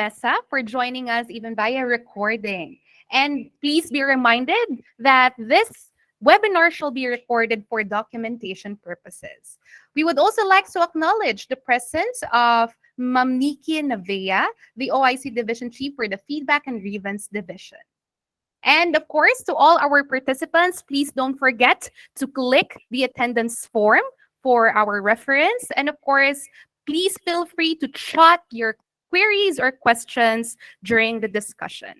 Tessa, for joining us even via recording. And please be reminded that this webinar shall be recorded for documentation purposes. We would also like to acknowledge the presence of Ma'am Nikki Navea, the OIC Division Chief for the Feedback and Grievance Division. And of course, to all our participants, please don't forget to click the attendance form for our reference. And of course, please feel free to chat your queries or questions during the discussion.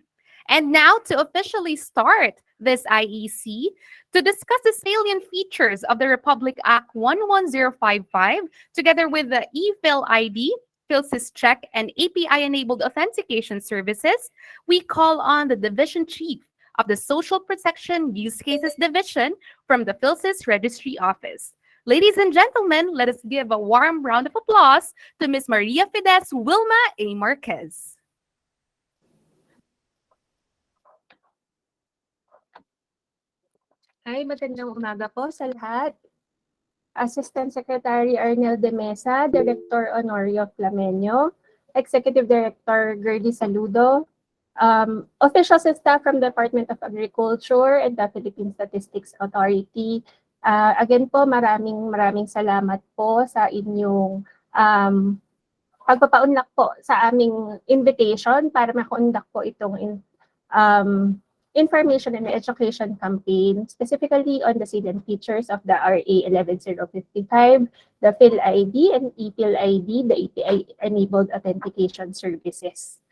And now to officially start this IEC, to discuss the salient features of the Republic Act 11055, together with the ePhil ID, PhilSys Check, and API-enabled authentication services, we call on the Division Chief of the Social Protection Use Cases Division from the PhilSys Registry Office. Ladies and gentlemen, let us give a warm round of applause to Ms. Maria Fides Wilma A. Marquez. Hi, magandang umaga po sa lahat. Assistant Secretary Arnel de Mesa, Director Honorio Flamenio, Executive Director Gerdy Saludo, officials and staff from the Department of Agriculture and the Philippine Statistics Authority. Again po, maraming salamat po sa inyong pagpapaunlak po sa aming invitation para makondak po itong information and education campaign, specifically on the salient features of the RA 11055, the PhilID and ePhil ID, the API-enabled authentication services.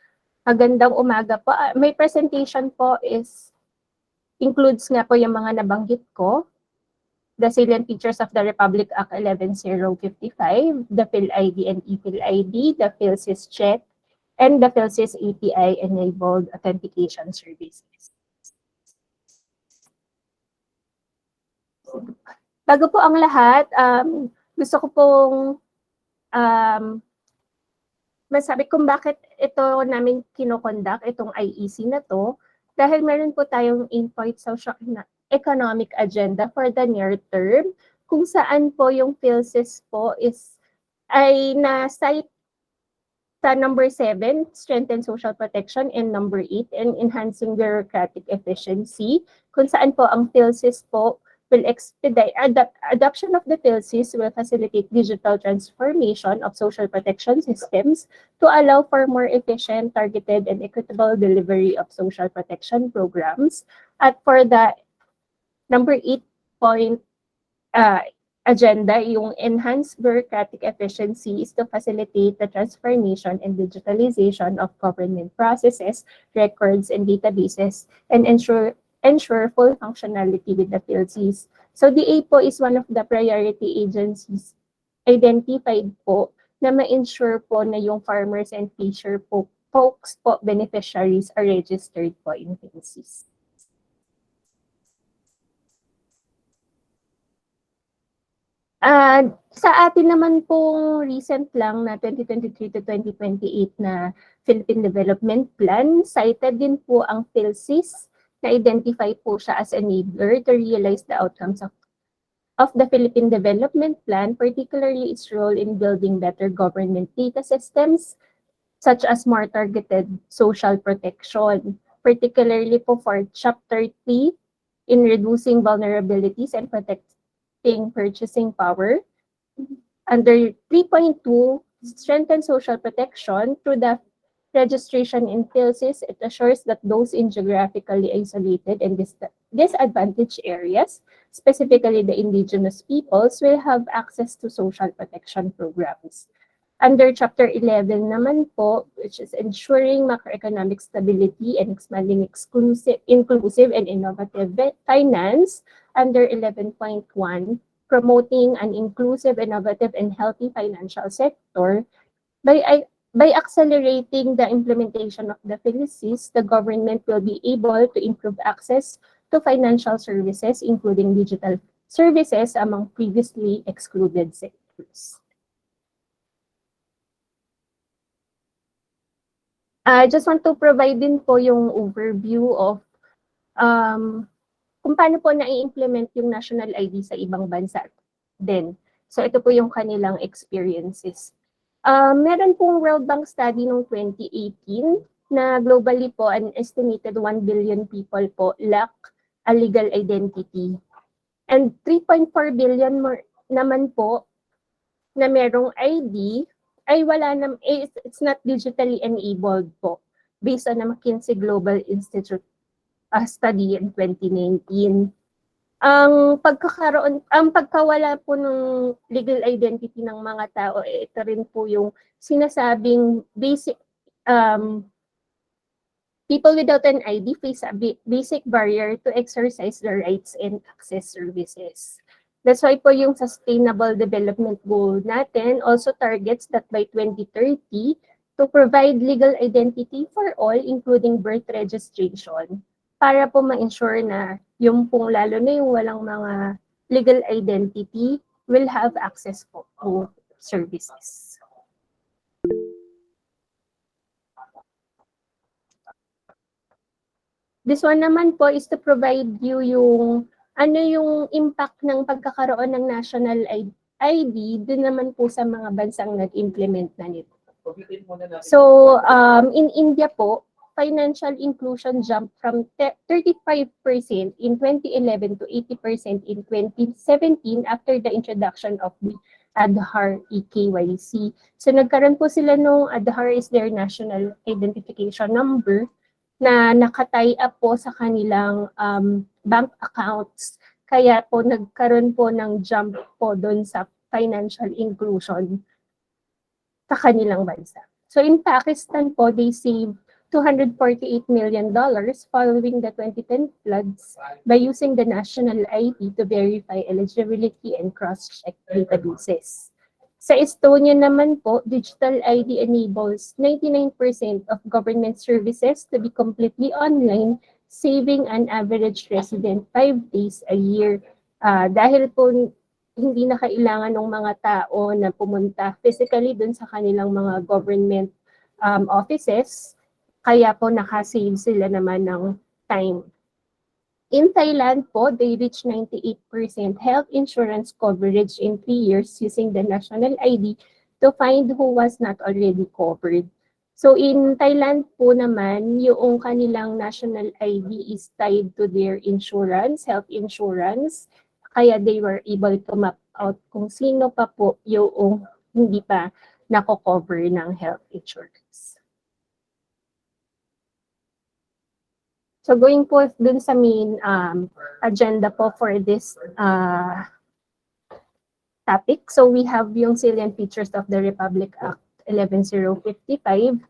Magandang umaga po. May presentation po includes nga po yung mga nabanggit ko, the salient features of the Republic Act 11055, the PhilID and ePhil ID, the PhilSys Check, and the PhilSys API-enabled authentication services. Bago po ang lahat, gusto ko pong masabi kung bakit ito namin kinokondak, itong IEC na to, dahil meron po tayong in-point social economic agenda for the near term, kung saan po yung PhilSys po ay na-cite sa number 7, strengthen social protection, and number 8, and enhancing bureaucratic efficiency, kung saan po ang PhilSys po will expedite adoption of the PhilSys will facilitate digital transformation of social protection systems to allow for more efficient, targeted, and equitable delivery of social protection programs. At for the number 8 point agenda, yung enhanced bureaucratic efficiency is to facilitate the transformation and digitalization of government processes, records, and databases, and ensure full functionality with the PhilSys. So the APO is one of the priority agencies identified po na ma-ensure po na yung farmers and fisher folks po beneficiaries are registered po in PhilSys. Sa atin naman pong recent lang na 2023 to 2028 na Philippine Development Plan, cited din po ang PhilSys, na-identify po siya as enabler to realize the outcomes of the Philippine Development Plan, particularly its role in building better government data systems, such as more targeted social protection, particularly po for Chapter 3 in reducing vulnerabilities and protecting purchasing power. Under 3.2, strengthen social protection through the registration in PhilSys, it assures that those in geographically isolated and disadvantaged areas, specifically the indigenous peoples, will have access to social protection programs. Under Chapter 11 naman po, which is ensuring macroeconomic stability and expanding inclusive and innovative finance, under 11.1, promoting an inclusive, innovative, and healthy financial sector. By accelerating the implementation of the PhilSys, the government will be able to improve access to financial services, including digital services, among previously excluded sectors. I just want to provide din po yung overview of kung paano po na-implement yung national ID sa ibang bansa din. So ito po yung kanilang experiences. Meron pong World Bank study noong 2018 na globally po an estimated 1 billion people po lack a legal identity. And 3.4 billion more naman po na merong ID ay wala it's not digitally enabled po based on a McKinsey Global Institute study in 2019. Ang pagkawala po ng legal identity ng mga tao, ito rin po yung sinasabing people without an ID face a basic barrier to exercise their rights and access services. That's why po yung Sustainable Development Goal natin also targets that by 2030 to provide legal identity for all, including birth registration, para po ma-ensure na yung pong lalo na yung walang mga legal identity will have access po to services. This one naman po is to provide you yung ano yung impact ng pagkakaroon ng national ID dun naman po sa mga bansang nag-implement na nito. So, in India po, financial inclusion jumped from 35% in 2011 to 80% in 2017 after the introduction of the Aadhaar EKYC. So, nagkaroon po sila nung Aadhaar is their national identification number na naka-tie up po sa kanilang bank accounts. Kaya po nagkaroon po ng jump po doon sa financial inclusion sa kanilang bansa. So in Pakistan po, they saved $248 million following the 2010 floods by using the national ID to verify eligibility and cross-check databases. Sa Estonia naman po, digital ID enables 99% of government services to be completely online, saving an average resident 5 days a year. Dahil po hindi na kailangan ng mga tao na pumunta physically dun sa kanilang mga government offices, kaya po nakasave sila naman ng time. In Thailand po, they reached 98% health insurance coverage in 3 years using the national ID to find who was not already covered. So in Thailand po naman, yung kanilang national ID is tied to their insurance, health insurance. Kaya they were able to map out kung sino pa po yung hindi pa nako-cover ng health insurance. So going po dun sa main agenda po for this topic. So we have yung salient features of the Republic Act 11055.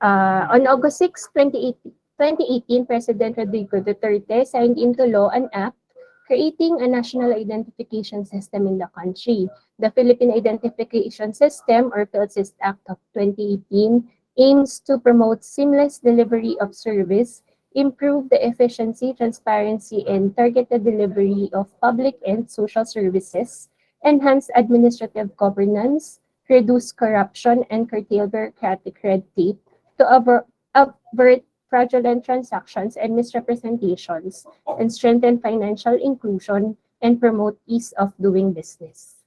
On August 6, 2018, President Rodrigo Duterte signed into law an act creating a national identification system in the country. The Philippine Identification System, or PhilSys Act of 2018, aims to promote seamless delivery of service, improve the efficiency, transparency, and targeted delivery of public and social services, enhance administrative governance, reduce corruption, and curtail bureaucratic red tape to avert fraudulent transactions and misrepresentations, and strengthen financial inclusion and promote ease of doing business.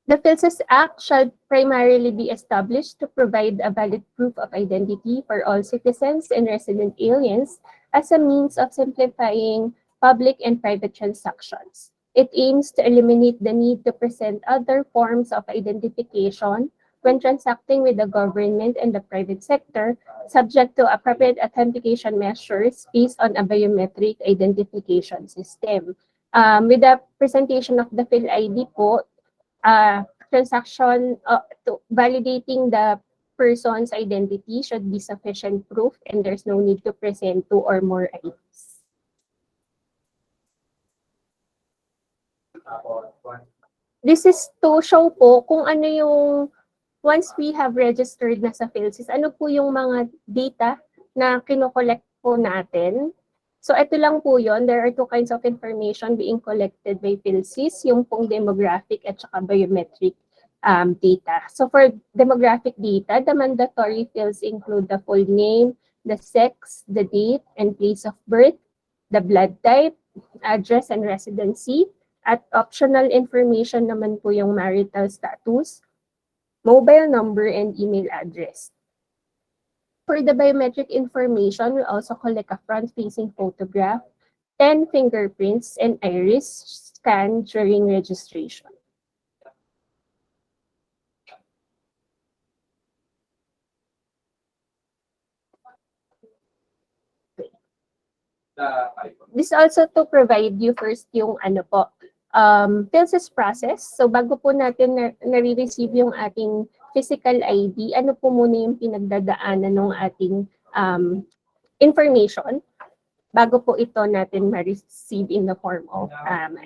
The PhilSys Act shall primarily be established to provide a valid proof of identity for all citizens and resident aliens as a means of simplifying public and private transactions. It aims to eliminate the need to present other forms of identification when transacting with the government and the private sector, subject to appropriate authentication measures based on a biometric identification system. With the presentation of the PhilID po, transaction to validating the person's identity should be sufficient proof and there's no need to present 2 or more IDs. This is to show po kung ano yung once we have registered na sa PhilSys, ano po yung mga data na kinokollect po natin. So ito lang po yun. There are 2 kinds of information being collected by PhilSys, yung pong demographic at saka biometric data. So for demographic data, the mandatory fields include the full name, the sex, the date and place of birth, the blood type, address and residency, At optional information naman po yung marital status, mobile number, and email address. For the biometric information, we also collect a front-facing photograph, 10 fingerprints, and iris scan during registration. This also to provide you first yung PhilSys process. So bago po natin nare-receive yung ating physical ID, ano po muna yung pinagdadaanan ng ating information bago po ito natin ma-receive in the form of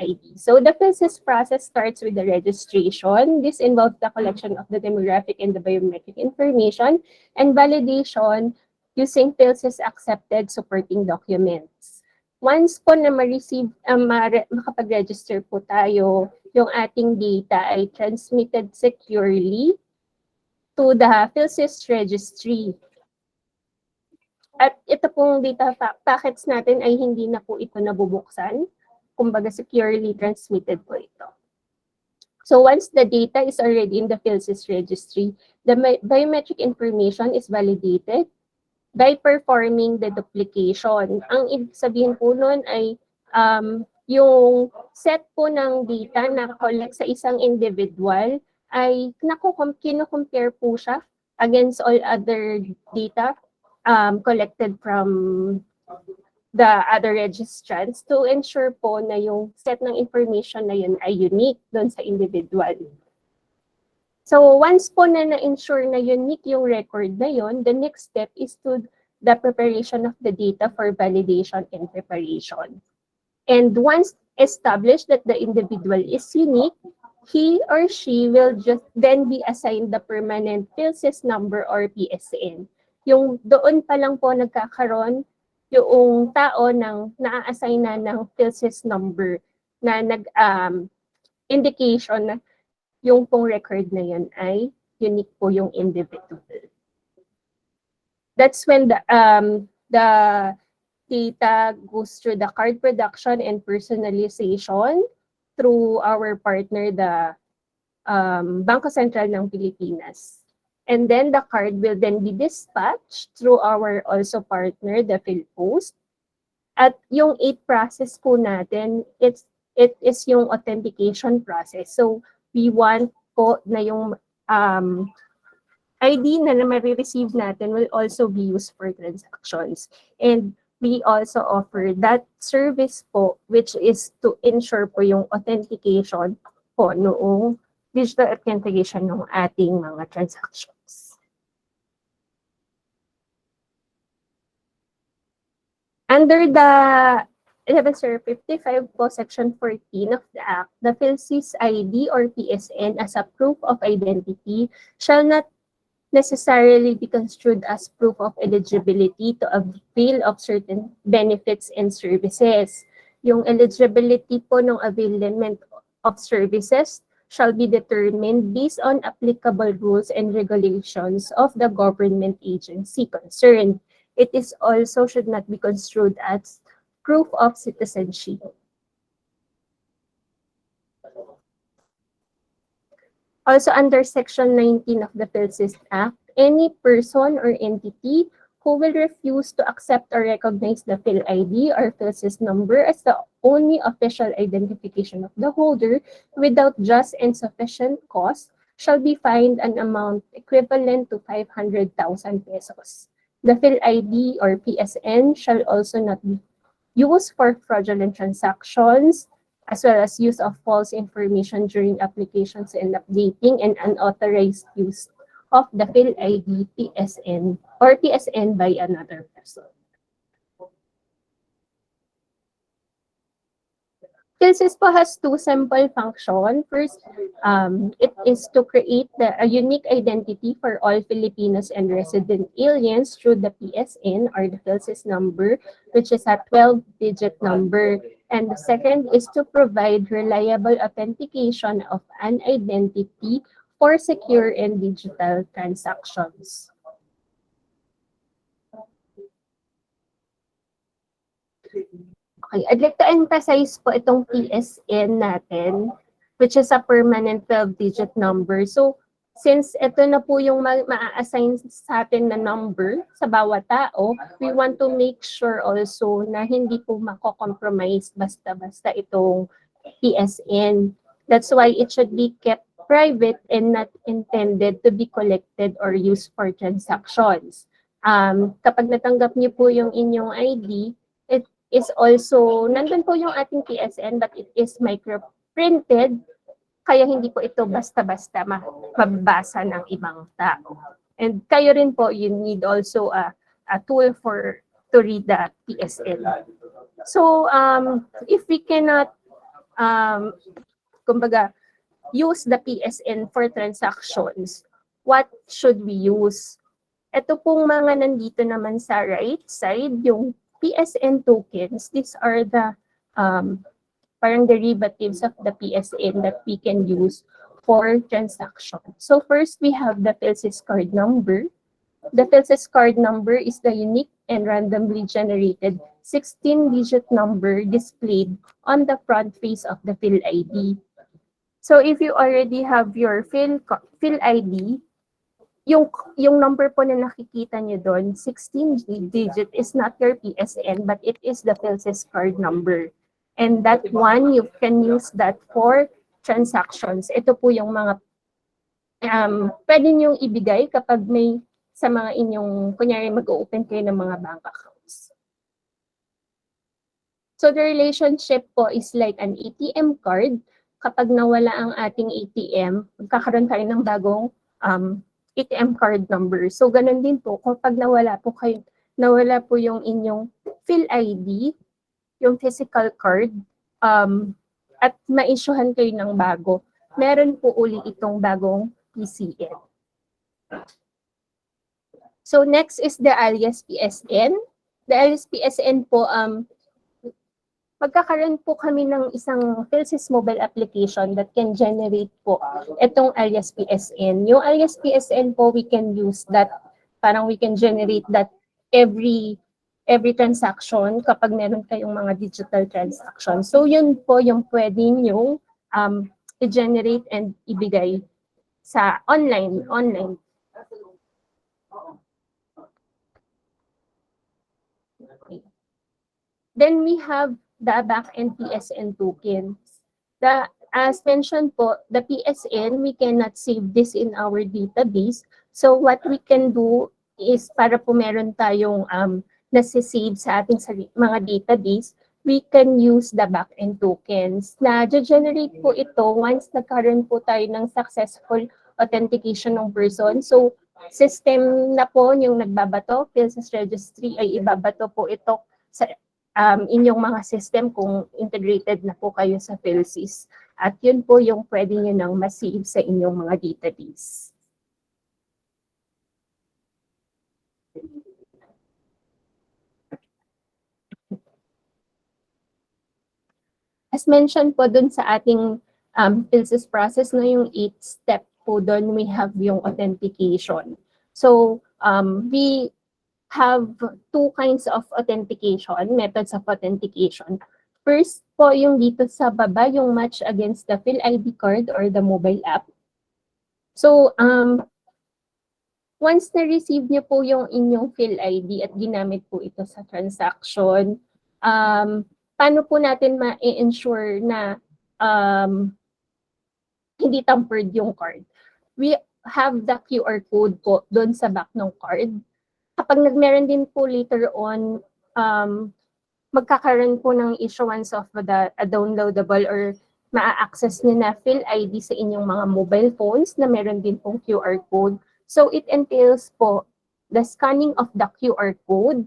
ID. So the PhilSys process starts with the registration. This involves the collection of the demographic and the biometric information and validation using PhilSys accepted supporting documents. Once po na ma-receive, makapag-register po tayo, yung ating data ay transmitted securely to the PhilSys registry. At ito pong data packets natin ay hindi na po ito nabubuksan. Kumbaga securely transmitted po ito. So once the data is already in the PhilSys registry, the biometric information is validated by performing the duplication. Ang ibig sabihin po nun ay yung set po ng data na collect sa isang individual ay kino-compare po siya against all other data collected from the other registrants to ensure po na yung set ng information na yun ay unique doon sa individual. So once po na na-ensure na unique yung record na yun, the next step is to the preparation of the data for validation and preparation. And once established that the individual is unique, he or she will just then be assigned the permanent PhilSys number or PSN. Yung doon pa lang po nagkakaroon yung tao ng na-assign na ng PhilSys number na indication na yung pong record na yan ay unique po yung individual. That's when the data goes through the card production and personalization through our partner, the Bangko Sentral ng Pilipinas. And then the card will then be dispatched through our also partner, the PhilPost. At yung 8 process po natin, it is yung authentication process. So we want po na yung ID na ma-receive natin will also be used for transactions. And we also offer that service po, which is to ensure po yung authentication po noong digital authentication ng ating mga transactions. Under the 11.55 po, Section 14 of the Act, the PhilSys ID or PSN as a proof of identity shall not necessarily be construed as proof of eligibility to avail of certain benefits and services. Yung eligibility po ng availment of services shall be determined based on applicable rules and regulations of the government agency concerned. It is also should not be construed as proof of citizenship. Also under Section 19 of the PhilSys Act, any person or entity who will refuse to accept or recognize the PhilID or PhilSys number as the only official identification of the holder without just and sufficient cause shall be fined an amount equivalent to 500,000 pesos. The PhilID or PSN shall also not be used for fraudulent transactions, as well as use of false information during applications and updating and unauthorized use of the PhilID PSN or PSN by another person. PhilSys po has 2 simple functions. First, it is to create a unique identity for all Filipinos and resident aliens through the PSN or the PhilSys number, which is a 12-digit number. And the second is to provide reliable authentication of an identity for secure and digital transactions. Okay, I'd like to emphasize po itong PSN natin, which is a permanent 12-digit number. So, since ito na po yung ma-assign sa atin na number sa bawat tao, we want to make sure also na hindi po mako-compromise basta-basta itong PSN. That's why it should be kept private and not intended to be collected or used for transactions. Kapag natanggap niyo po yung inyong ID, it is also, nandun po yung ating PSN, but it is micro-printed, kaya hindi po ito basta-basta mabasa ng ibang tao. And kayo rin po, you need also a tool to read the PSN. So, if we cannot, kumbaga, use the PSN for transactions, what should we use? Ito pong mga nandito naman sa right side, yung PSN tokens. These are the parang derivatives of the PSN that we can use for transaction. So first, we have the PhilSys card number. The PhilSys card number is the unique and randomly generated 16-digit number displayed on the front face of the PhilID. So if you already have your PhilID, yung number po na nakikita nyo doon, 16 digit is not your PSN, but it is the PhilSys card number. And that one, you can use that for transactions. Ito po yung mga pwede nyong ibigay kapag may sa mga inyong, kunyari mag-open kayo ng mga bank accounts. So the relationship po is like an ATM card. Kapag nawala ang ating ATM, magkakaroon tayo ng bagong ATM card number. So, ganun din po, kapag nawala po yung inyong PhilID, yung physical card, at ma-issuehan kayo ng bago, meron po uli itong bagong PCN. So, next is the alias PSN. The alias PSN po, magkakaroon po kami ng isang PhilSys mobile application that can generate po itong alias PSN. Yung alias PSN po, we can use that, parang we can generate that every transaction kapag meron kayong mga digital transactions. So yun po yung pwede nyo i-generate and ibigay sa online. Okay. Then we have the back-end PSN tokens. As mentioned po, the PSN, we cannot save this in our database. So what we can do is para po meron tayong nasa-save sa ating mga database, we can use the back-end tokens. Na-generate po ito once nagkaroon po tayo ng successful authentication ng person. So system na po yung nagbabato, PhilSys Registry ay ibabato po ito sa inyong mga system kung integrated na po kayo sa PhilSys. At yun po yung pwede nyo nang ma-save sa inyong mga database. As mentioned po dun sa ating PhilSys process, no, yung 8-step po dun, we have yung authentication. So, we have two kinds of authentication, methods of authentication. First po, yung dito sa baba, yung match against the PhilID card or the mobile app. So, once na-receive niyo po yung inyong PhilID at ginamit po ito sa transaction, paano po natin ma-ensure na hindi tampered yung card? We have the QR code po doon sa back ng card. Kapag nagmeron din po later on, magkakaroon po ng issuance of a downloadable or ma-access nyo na PhilID sa inyong mga mobile phones na meron din pong QR code. So it entails po the scanning of the QR code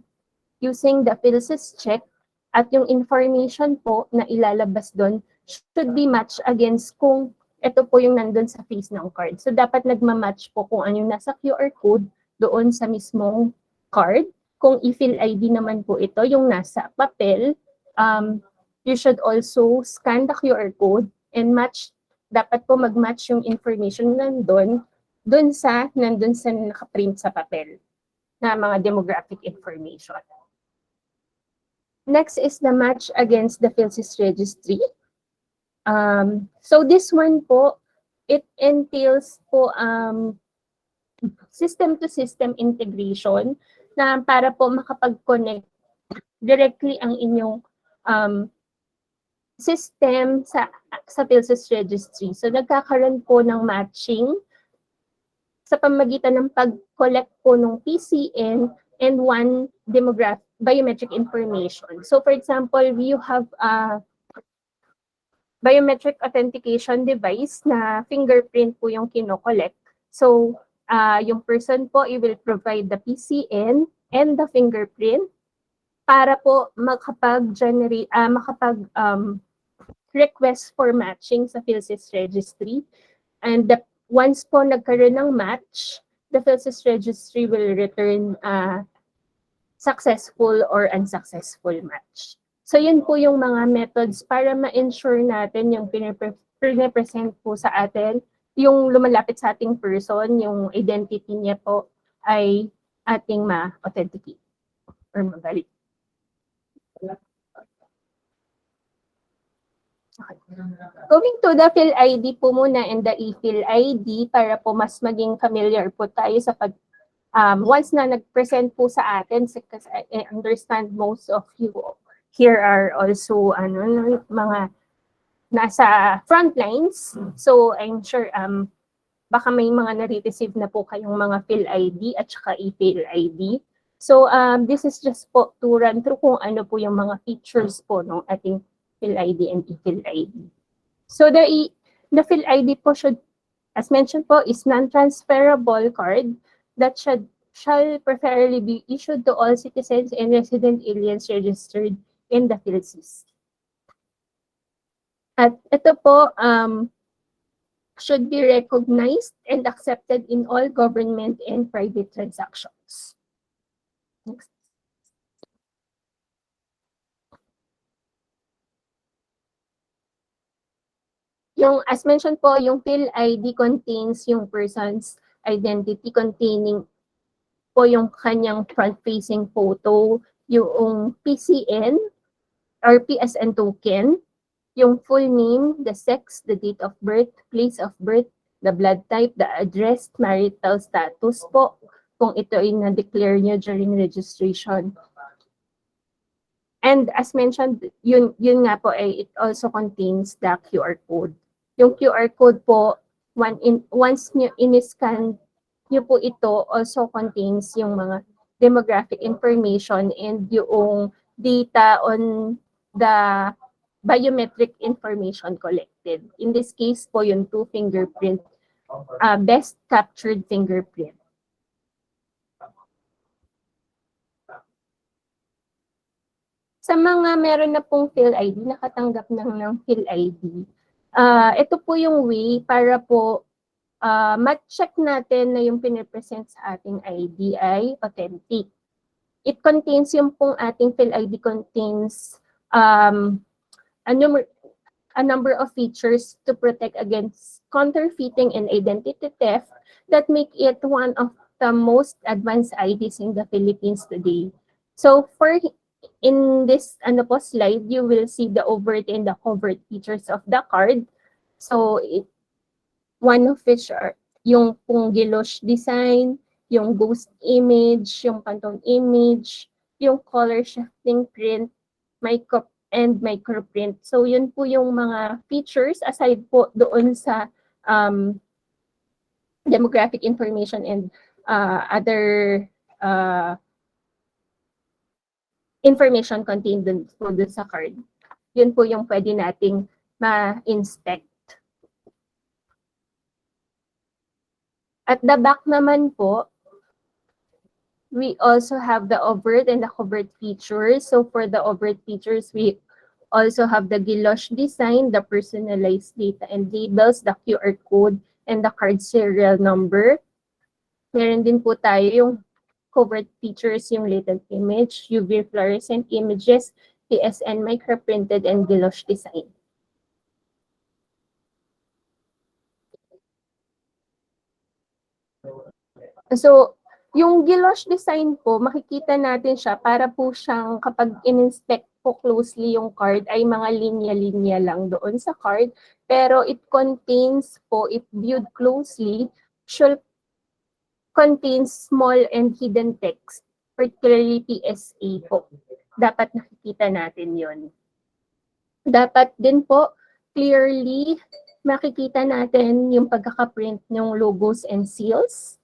using the PhilSys check at yung information po na ilalabas doon should be matched against kung ito po yung nandun sa face ng card. So dapat nagmamatch po kung ano yung nasa QR code doon sa mismong card. Kung i-PhilID naman po ito, yung nasa papel, you should also scan the QR code and dapat po mag-match yung information nandun sa nakaprint sa papel na mga demographic information. Next is the match against the PhilSys registry. So this one po, it entails po system-to-system integration na para po makapag-connect directly ang inyong um, system sa PhilSys registry. So nagkakaroon po ng matching sa pamagitan ng pag-collect po ng PCN and one biometric information. So for example, you have a biometric authentication device na fingerprint po yung kino-collect. So yung person po, it will provide the PCN and the fingerprint para po makapag-generate, request for matching sa PhilSys registry. And once po nagkaroon ng match, the PhilSys registry will return successful or unsuccessful match. So yun po yung mga methods para ma-ensure natin yung pine-present po sa atin, yung lumalapit sa ating person, yung identity niya po ay ating ma-authenticate or ma-validate. Okay. Going to the PhilID po muna and the ePhilID para po mas maging familiar po tayo sa once na nag-present po sa atin, because I understand most of you here are also mga nasa front lines. So I'm sure baka may mga na-receive na po kayong mga PhilID at saka ePhilID. So this is just po to run through kung ano po yung mga features po ng ating PhilID and ePhilID. So the PhilID po should, as mentioned po, is non-transferable card that shall preferably be issued to all citizens and resident aliens registered in the PhilSys. At ito po should be recognized and accepted in all government and private transactions. Next. Yung, as mentioned po, yung PhilID contains yung person's identity containing po yung kanyang front-facing photo, yung PCN or PSN token, yung full name, the sex, the date of birth, place of birth, the blood type, the address, marital status po, kung ito ay na-declare nyo during registration. And as mentioned, yun nga po ay it also contains the QR code. Yung QR code po, once nyo in-scan nyo po ito, also contains yung mga demographic information and yung data on the biometric information collected. In this case po, yung two fingerprint, best captured fingerprint. Sa mga meron na pong PhilID, nakatanggap ng PhilID, ito po yung way para po ma-check natin na yung pinipresent sa ating ID ay authentic. It contains yung pong ating PhilID contains a number of features to protect against counterfeiting and identity theft that make it one of the most advanced IDs in the Philippines today. So in this slide, you will see the overt and the covert features of the card. So one of which are yung pong gilosh design, yung ghost image, yung phantom image, yung color shifting print, microprint. So yun po yung mga features aside po doon sa demographic information and other information contained dun sa card. Yun po yung pwede nating ma-inspect. At the back naman po, we also have the overt and the covert features. So for the overt features, we also have the gilosh design, the personalized data and labels, the QR code, and the card serial number. Meron din po tayo yung covert features, yung latent image, UV fluorescent images, PSN microprinted, and gilosh design. So, yung gilosh design po, makikita natin siya para po siyang kapag in-inspect po closely yung card ay mga linya-linya lang doon sa card, pero it contains po, if viewed closely, should contains small and hidden text, particularly PSA po. Dapat nakikita natin yon. Dapat din po clearly makikita natin yung pagkakaprint ng logos and seals.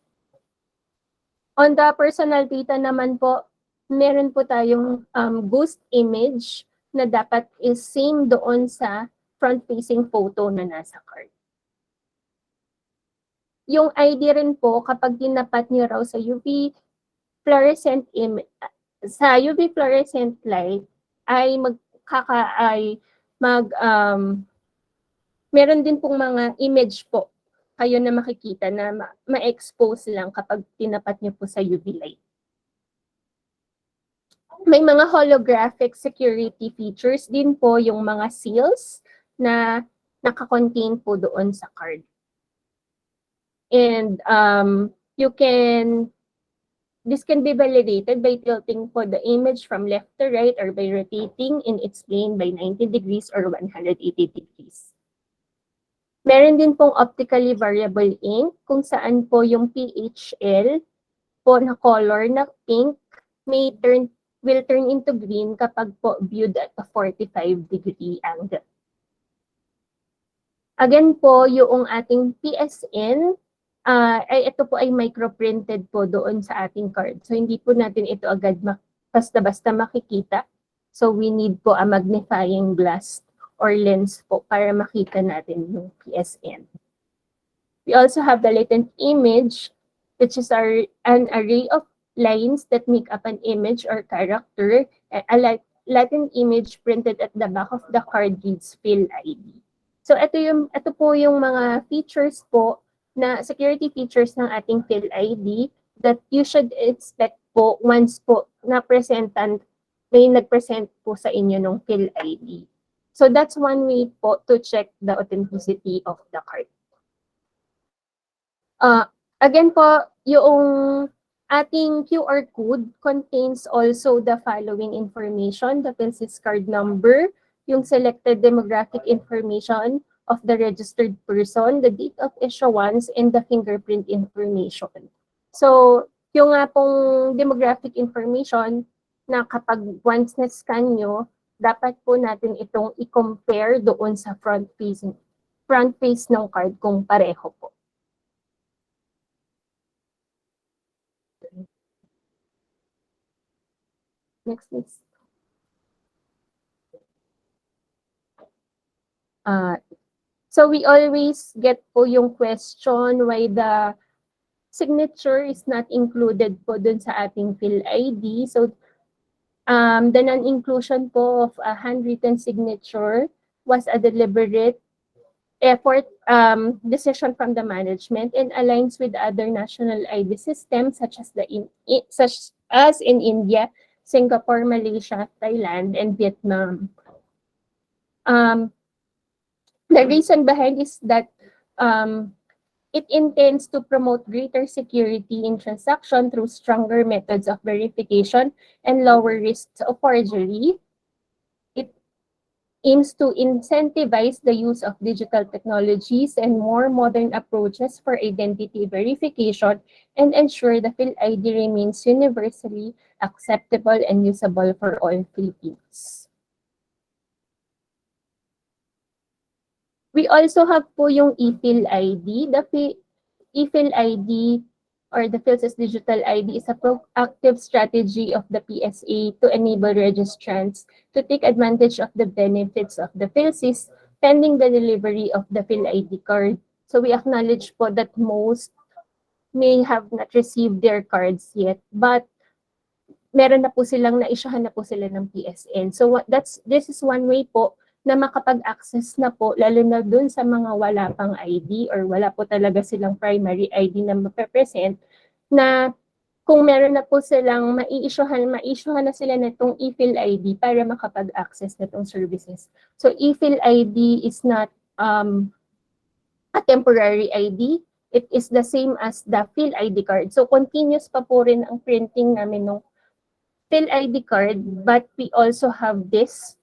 On the personal data naman po, meron po tayong ghost image na dapat is same doon sa front-facing photo na nasa card. Yung ID rin po, kapag tinapat niyo raw sa UV fluorescent light, ay meron din pong mga image po kayo na makikita na ma-expose lang kapag tinapat niyo po sa UV light. May mga holographic security features din po yung mga seals na naka-contain po doon sa card. And this can be validated by tilting po the image from left to right or by rotating in its plane by 90 degrees or 180 degrees. Meron din pong optically variable ink kung saan po yung PHL po na color na pink will turn into green kapag po viewed at a 45-degree angle. Again po, yung ating PSN, ito po ay microprinted po doon sa ating card. So hindi po natin ito agad basta-basta makikita. So we need po a magnifying glass or lens po para makita natin yung PSN. We also have the latent image, which is an array of lines that make up an image or character. A latent image printed at the back of the card reads Phil ID. So ito po yung mga features po na security features ng ating Phil ID that you should expect po once po may nag-present po sa inyo ng Phil ID. So that's one way po to check the authenticity of the card. Again po, yung ating QR code contains also the following information: the PhilSys card number, yung selected demographic information of the registered person, the date of issuance, and the fingerprint information. So, yung nga pong demographic information na kapag once na-scan nyo, dapat po natin itong i-compare doon sa front face ng card kung pareho po. Next. So we always get po yung question why the signature is not included po dun sa ating Phil ID. So the non-inclusion po of a handwritten signature was a deliberate effort decision from the management and aligns with other national ID systems such as in India, Singapore, Malaysia, Thailand, and Vietnam. The reason behind is that it intends to promote greater security in transaction through stronger methods of verification and lower risks of forgery. It aims to incentivize the use of digital technologies and more modern approaches for identity verification and ensure the PhilID remains universally acceptable and usable for all Filipinos. We also have po yung ePhilID. The ePhilID or the PhilSys Digital ID is a proactive strategy of the PSA to enable registrants to take advantage of the benefits of the PhilSys pending the delivery of the PhilID card. So we acknowledge po that most may have not received their cards yet, but meron na po silang na-issuehan na po sila ng PSN. So this is one way po na makapag-access na po, lalo na dun sa mga wala pang ID or wala po talaga silang primary ID na mape-present, na kung meron na po silang ma-issuehan na sila na itong ePhil ID para makapag-access na itong services. So ePhil ID is not a temporary ID. It is the same as the Phil ID card. So continuous pa po rin ang printing namin ng PhilID card, but we also have this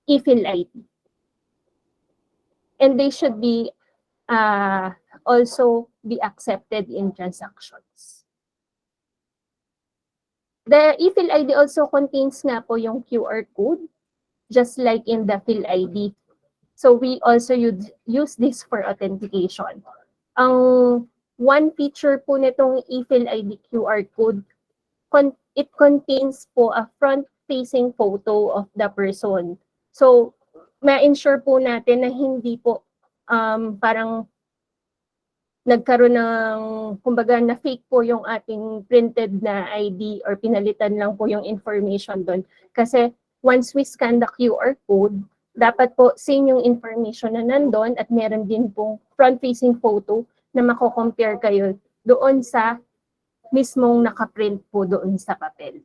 e-PhilID. And they should be also be accepted in transactions. The e-PhilID also contains nga po yung QR code, just like in the PhilID. So we also use this for authentication. Ang one feature po nitong e-PhilID QR code, it contains po a front-facing photo of the person. So, ma-ensure po natin na hindi po parang nagkaroon ng, kumbaga, na fake po yung ating printed na ID or pinalitan lang po yung information doon. Kasi once we scan the QR code, dapat po same yung information na nandun at meron din pong front-facing photo na mako-compare kayo doon sa mismong nakaprint po doon sa papel.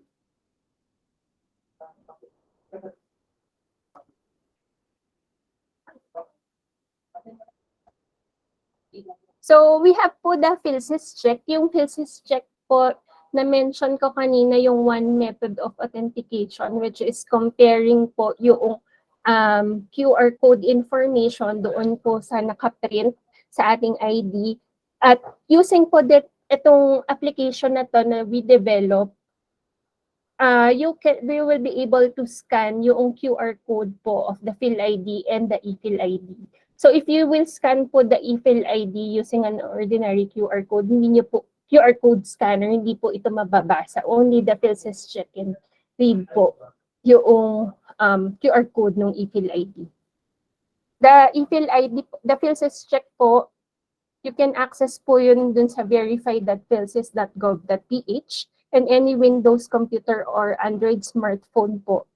So, we have po the PhilSys check. Yung PhilSys check po, na-mention ko kanina yung one method of authentication, which is comparing po yung QR code information doon po sa nakaprint sa ating ID. At using po itong application na to na we develop, you will be able to scan yung QR code po of the PhilID and the ePhilID. So if you will scan po the ePhilID using an ordinary QR code, hindi nyo po QR code scanner, hindi po ito mababasa. Only the PhilSys check and read po yung QR code ng ePhilID. The PhilSys check po, you can access po yun dun sa verify.philsys.gov.ph, and any Windows computer or Android smartphone po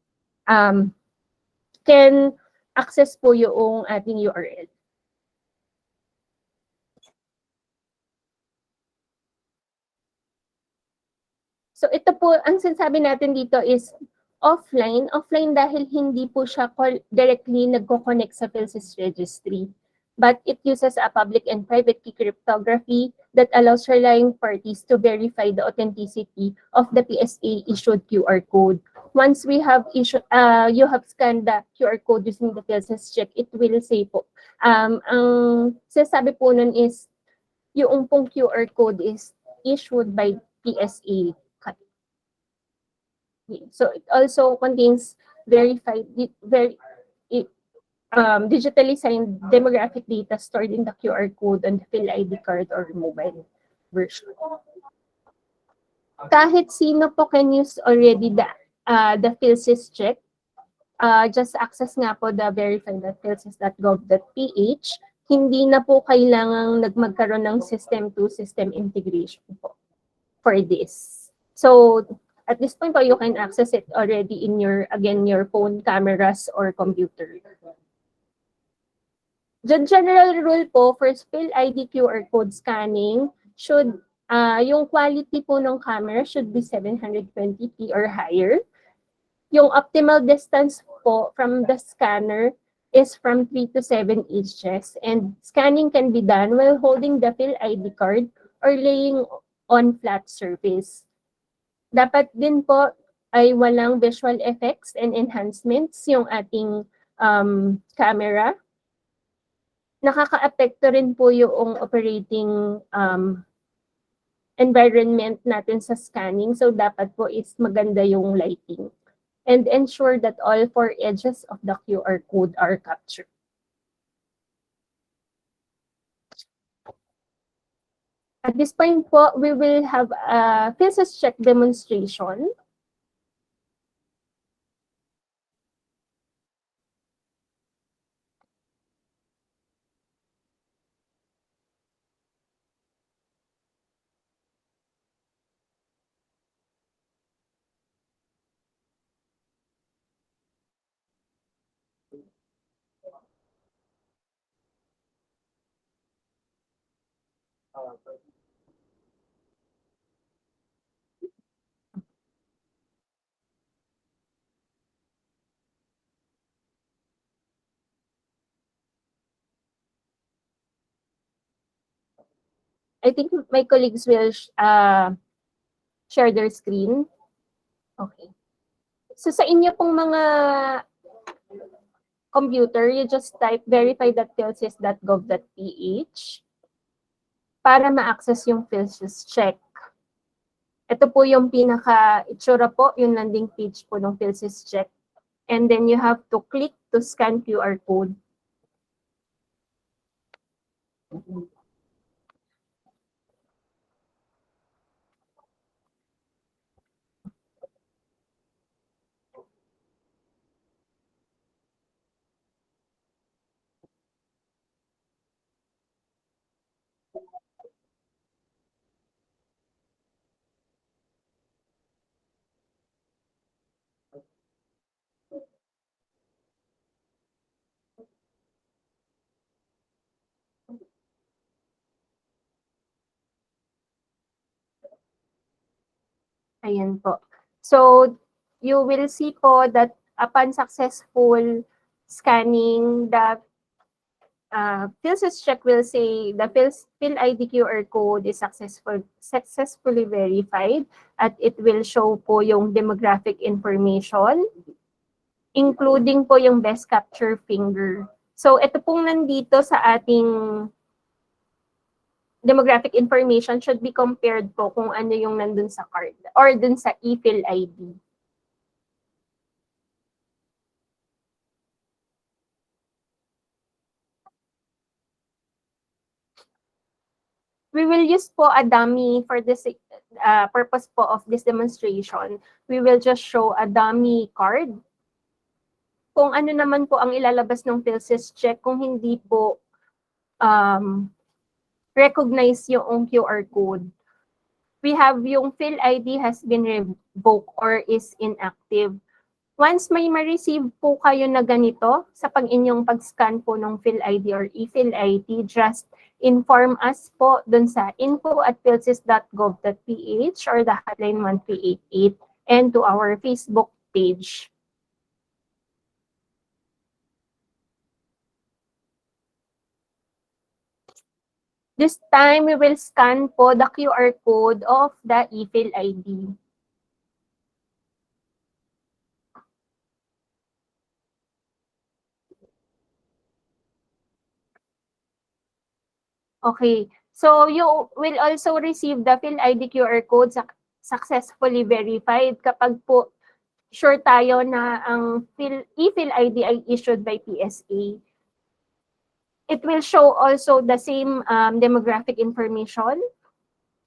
can access po yung ating URL. So ito po, ang sinasabi natin dito is offline. Offline dahil hindi po siya directly nagko-connect sa PhilSys registry. But it uses a public and private key cryptography that allows relying parties to verify the authenticity of the PSA-issued QR code. Once we have you have scanned the QR code using the PhilSys check, it will say po, ang sinasabi po nun is, yung pong QR code is issued by PSA. So it also contains digitally signed demographic data stored in the QR code on the PhilID card or mobile version. Kahit sino po can use already the PhilSys check. Just access nga po the verify.philsys.gov.ph. Hindi na po kailangang magkaroon ng system-to-system integration po for this. So at this point po, you can access it already in your phone cameras or computer. The general rule po for PhilID QR code scanning should, yung quality po ng camera should be 720p or higher. Yung optimal distance po from the scanner is from 3 to 7 inches, and scanning can be done while holding the PhilID card or laying on flat surface. Dapat din po ay walang visual effects and enhancements yung ating camera. Nakaka-apekto rin po yung operating environment natin sa scanning. So dapat po is maganda yung lighting. And ensure that all 4 edges of the QR code are captured. At this point po, we will have a PhilSys check demonstration. I think my colleagues will share their screen. Okay. So sa inyo pong mga computer, you just type verify.philsys.gov.ph para ma-access yung PhilSys check. Ito po yung pinaka-itsura po, yung landing page po ng PhilSys check. And then you have to click to scan QR code. Ayan po. So, you will see po that upon successful scanning, the PhilSys check will say the PhilID QR code is successfully verified at it will show po yung demographic information, including po yung best capture finger. So, ito pong nandito sa ating demographic information should be compared po kung ano yung nandun sa card or dun sa ePhilID. We will use po a dummy for this purpose po of this demonstration. We will just show a dummy card. Kung ano naman po ang ilalabas ng PhilSys check kung hindi po recognize yung QR code. We have yung PhilID has been revoked or is inactive. Once may ma-receive po kayo na ganito sa inyong pag-scan po ng PhilID or ePhilID, just inform us po dun sa info@philsys.gov.ph or the hotline 1388 and to our Facebook page. This time, we will scan po the QR code of the ePhilID. Okay. So, you will also receive the PhilID QR code successfully verified kapag po sure tayo na ang ePhilID ay issued by PSA. It will show also the same demographic information,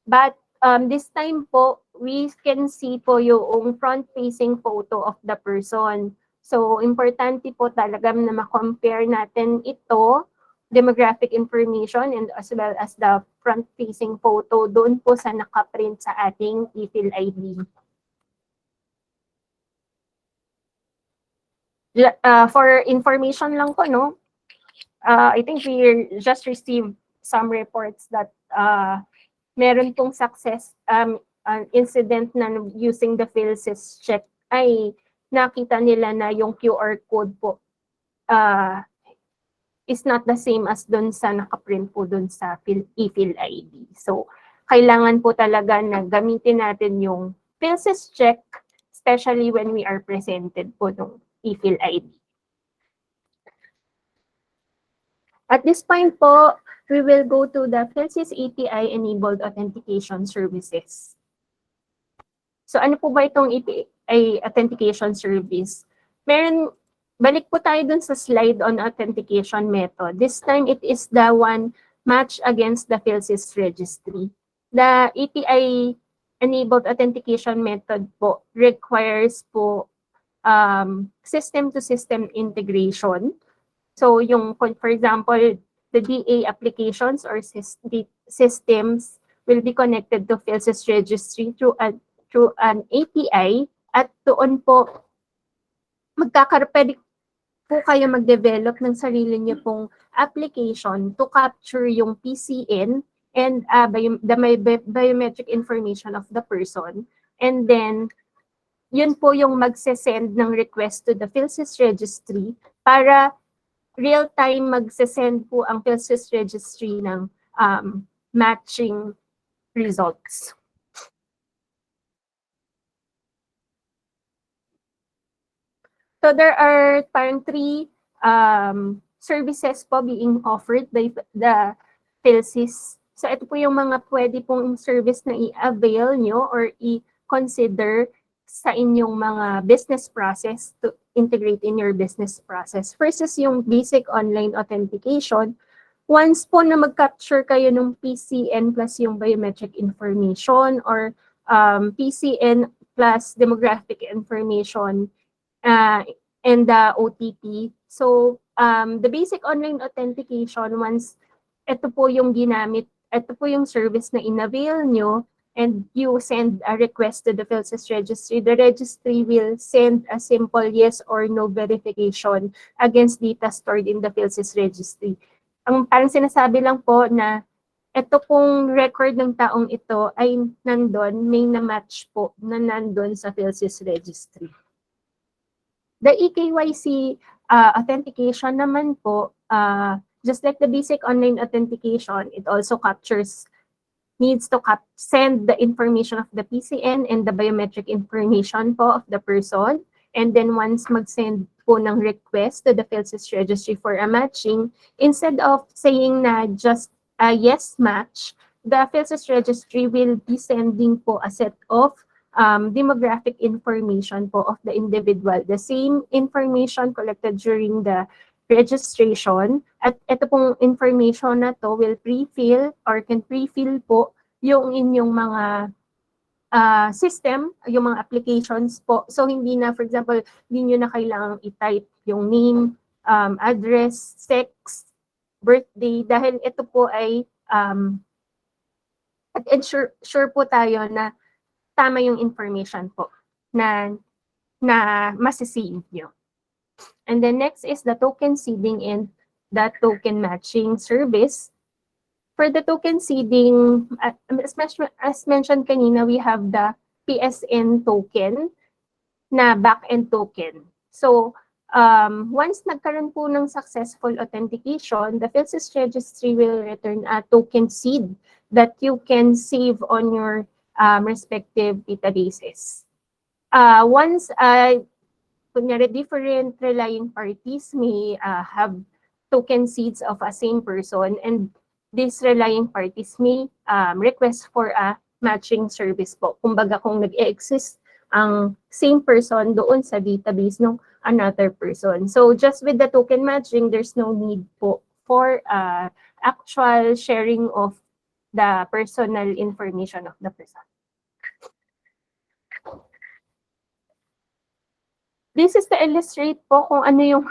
but this time po, we can see po yung front-facing photo of the person. So, importante po talaga na ma-compare natin ito, demographic information, and as well as the front-facing photo doon po sa nakaprint sa ating ePhilID. For information lang po, no? I think we just received some reports that meron pong success incident na using the PhilSys check ay nakita nila na yung QR code po is not the same as dun sa nakaprint po dun sa ePhilID. So, kailangan po talaga na gamitin natin yung PhilSys check, especially when we are presented po ng ePhilID. At this point po, we will go to the PhilSys API-enabled authentication services. So ano po ba itong API authentication service? Balik po tayo dun sa slide on authentication method. This time, it is the one matched against the PhilSys registry. The API-enabled authentication method po requires po system-to-system integration. So yung, for example, the DA applications or systems will be connected to PhilSys registry through an API at doon po pwede po kayo mag-develop ng sarili niyo pong application to capture yung PCN and the biometric information of the person. And then, yun po yung magse-send ng request to the PhilSys registry para real-time magse-send po ang PhilSys registry ng matching results. So there are parang three services po being offered by the PhilSys. So ito po yung mga pwede pong service na i-avail nyo or i-consider sa inyong mga business process to integrate in your business process. First is yung basic online authentication. Once po na mag-capture kayo ng PCN plus yung biometric information or PCN plus demographic information, uh, and the OTP. So, the basic online authentication, once ito po yung ginamit, ito po yung service na in-avail nyo, and you send a request to the PhilSys registry, the registry will send a simple yes or no verification against data stored in the PhilSys registry. Ang parang sinasabi lang po na ito pong record ng taong ito ay nandun, may na-match po na nandun sa PhilSys registry. The eKYC authentication naman po, just like the basic online authentication, it also needs to send the information of the PCN and the biometric information po of the person. And then once mag-send po ng request to the PhilSys registry for a matching, instead of saying na just a yes match, the PhilSys registry will be sending po a set of demographic information po of the individual. The same information collected during the registration. At ito pong information na to will pre-fill or can pre-fill po yung inyong mga system, yung mga applications po. So hindi na, for example, hindi nyo na kailangang i-type yung name, address, sex, birthday, dahil ito po ay sure po tayo na tama yung information po na masisave nyo. And then next is the token seeding and the token matching service. For the token seeding, as mentioned kanina, we have the PSN token na back-end token. So, once nagkaroon po ng successful authentication, the PhilSys registry will return a token seed that you can save on your respective databases. Once, kunyari, different relying parties may have token seeds of a same person, and these relying parties may request for a matching service po. Kumbaga, kung nag-exist ang same person doon sa database ng another person. So, just with the token matching, there's no need po for actual sharing of the personal information of the person. This is to illustrate po kung ano yung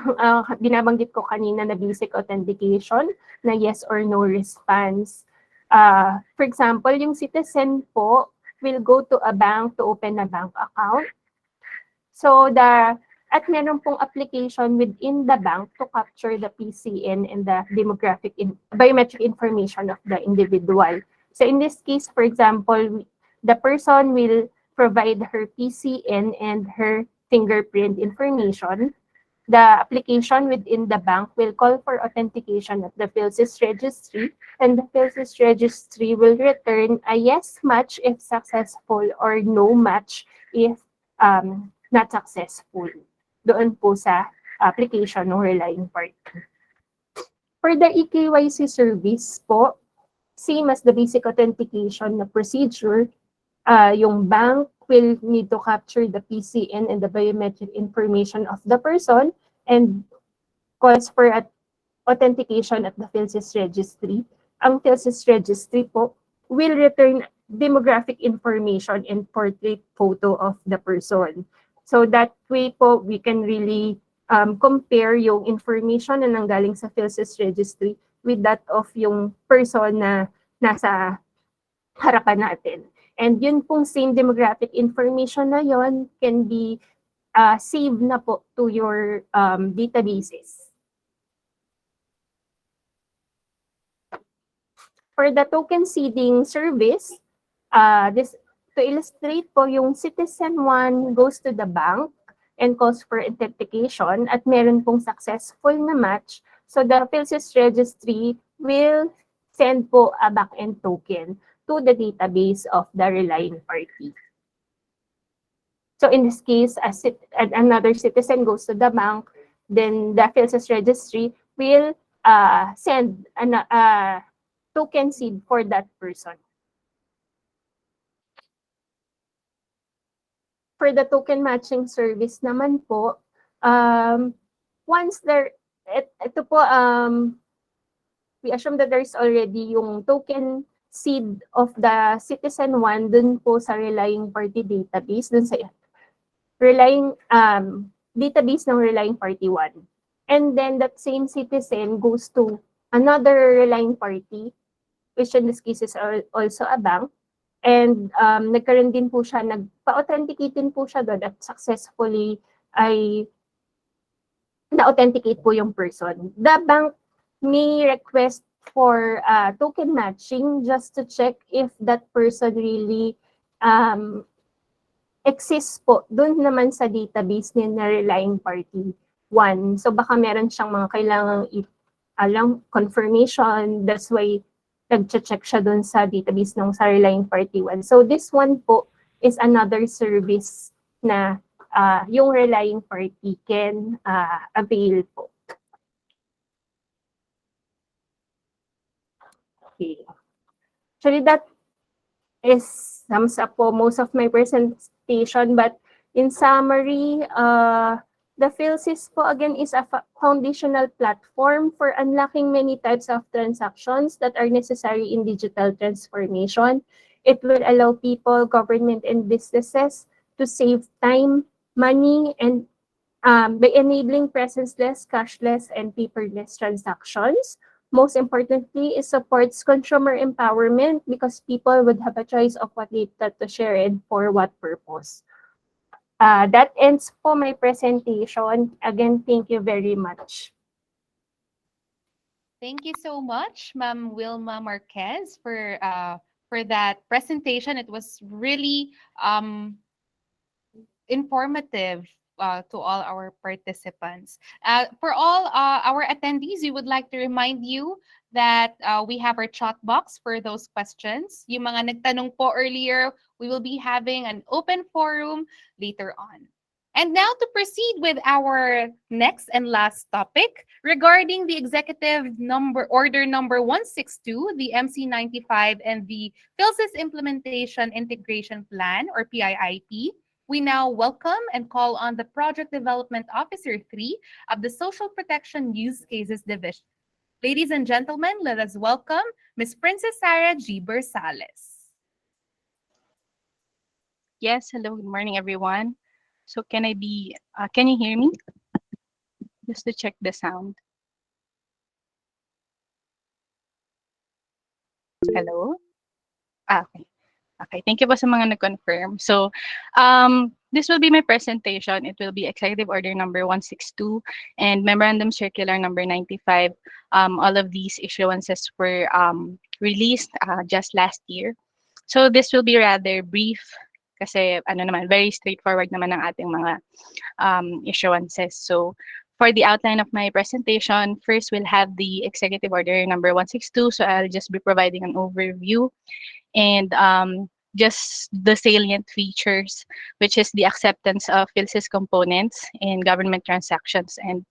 binabanggit ko kanina na basic authentication na yes or no response. For example, yung citizen po will go to a bank to open a bank account. So at meron pong application within the bank to capture the PCN and the biometric information of the individual. So in this case, for example, the person will provide her PCN and her fingerprint information. The application within the bank will call for authentication at the PhilSys registry, and the PhilSys registry will return a yes match if successful or no match if not successful doon po sa application ng relying party. For the eKYC service po, same as the basic authentication na procedure, yung bank will need to capture the PCN and the biometric information of the person and calls for authentication at the PhilSys registry. Ang PhilSys registry po will return demographic information and portrait photo of the person. So that way po, we can really compare yung information na nanggaling sa PhilSys registry with that of yung person na nasa harapan natin. And yun pong same demographic information na yon can be saved na po to your databases. For the token seeding service, to illustrate po yung citizen 1 goes to the bank and calls for authentication at meron pong successful na match. So the PhilSys registry will send po a back-end token to the database of the relying party. So in this case, another citizen goes to the bank, then the PhilSys registry will send a token seed for that person. For the token matching service naman po, once ito po, we assume that there's already yung token seed of the citizen 1 dun po sa relying party database, dun sa relying database ng relying party 1. And then that same citizen goes to another relying party, which in this case is also a bank. And nagkaroon din po siya, nagpa-authenticate din po siya doon at successfully ay na-authenticate po yung person. The bank may request for token matching just to check if that person really exists po doon naman sa database ni na relying party 1. So baka meron siyang mga kailangang confirmation. That's why nag-check siya doon sa database ng sa relying party 1. So this one po is another service na yung relying party can avail po. Okay. Actually, that sums up po most of my presentation, but in summary, the PhilSys po again is a foundational platform for unlocking many types of transactions that are necessary in digital transformation. It will allow people, government, and businesses to save time, money, and by enabling presence-less, cashless, and paperless transactions. Most importantly, it supports consumer empowerment because people would have a choice of what data to share and for what purpose. That ends po my presentation. Again, thank you very much. Thank you so much, Ma'am Wilma Marquez, for that presentation. It was really informative to all our participants. For all our attendees, we would like to remind you that we have our chat box for those questions. Yung mga nagtanong po earlier, we will be having an open forum later on. And now to proceed with our next and last topic regarding the order number 162, the MC95, and the PhilSys Implementation Integration Plan, or PIIP. We now welcome and call on the Project Development Officer 3 of the Social Protection Use Cases Division. Ladies and gentlemen, let us welcome Ms. Princess Sarah G. Bersales. Yes, hello, good morning, everyone. So can you hear me? Just to check the sound. Hello? Okay. Okay, thank you po sa mga nag-confirm. So, this will be my presentation. It will be Executive Order number 162 and Memorandum Circular number 95. All of these issuances were released just last year. So, this will be rather brief kasi very straightforward naman ang ating mga issuances. So, for the outline of my presentation, first we'll have the Executive Order number 162. So, I'll just be providing an overview and just the salient features, which is the acceptance of PhilSys components in government transactions and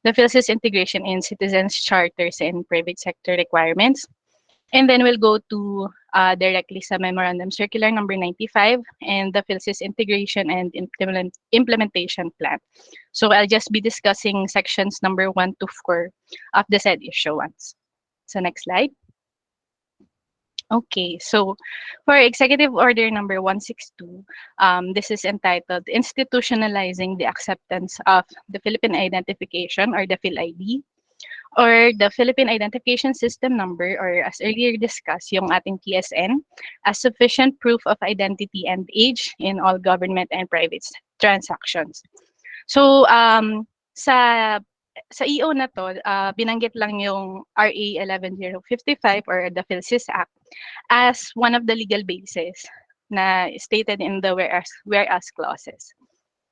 the PhilSys integration in citizens' charters and private sector requirements. And then we'll go to directly sa Memorandum Circular number 95 and the PhilSys integration and implementation plan. So I'll just be discussing sections number 1 to 4 of the said issuance. So next slide. Okay, so for Executive Order number 162, this is entitled Institutionalizing the Acceptance of the Philippine Identification, or the PhilID, or the Philippine Identification System Number, or as earlier discussed, yung ating PSN, as sufficient proof of identity and age in all government and private transactions. So sa EO na to, binanggit lang yung RA 11055 or the PhilSys Act as one of the legal bases na stated in the whereas clauses.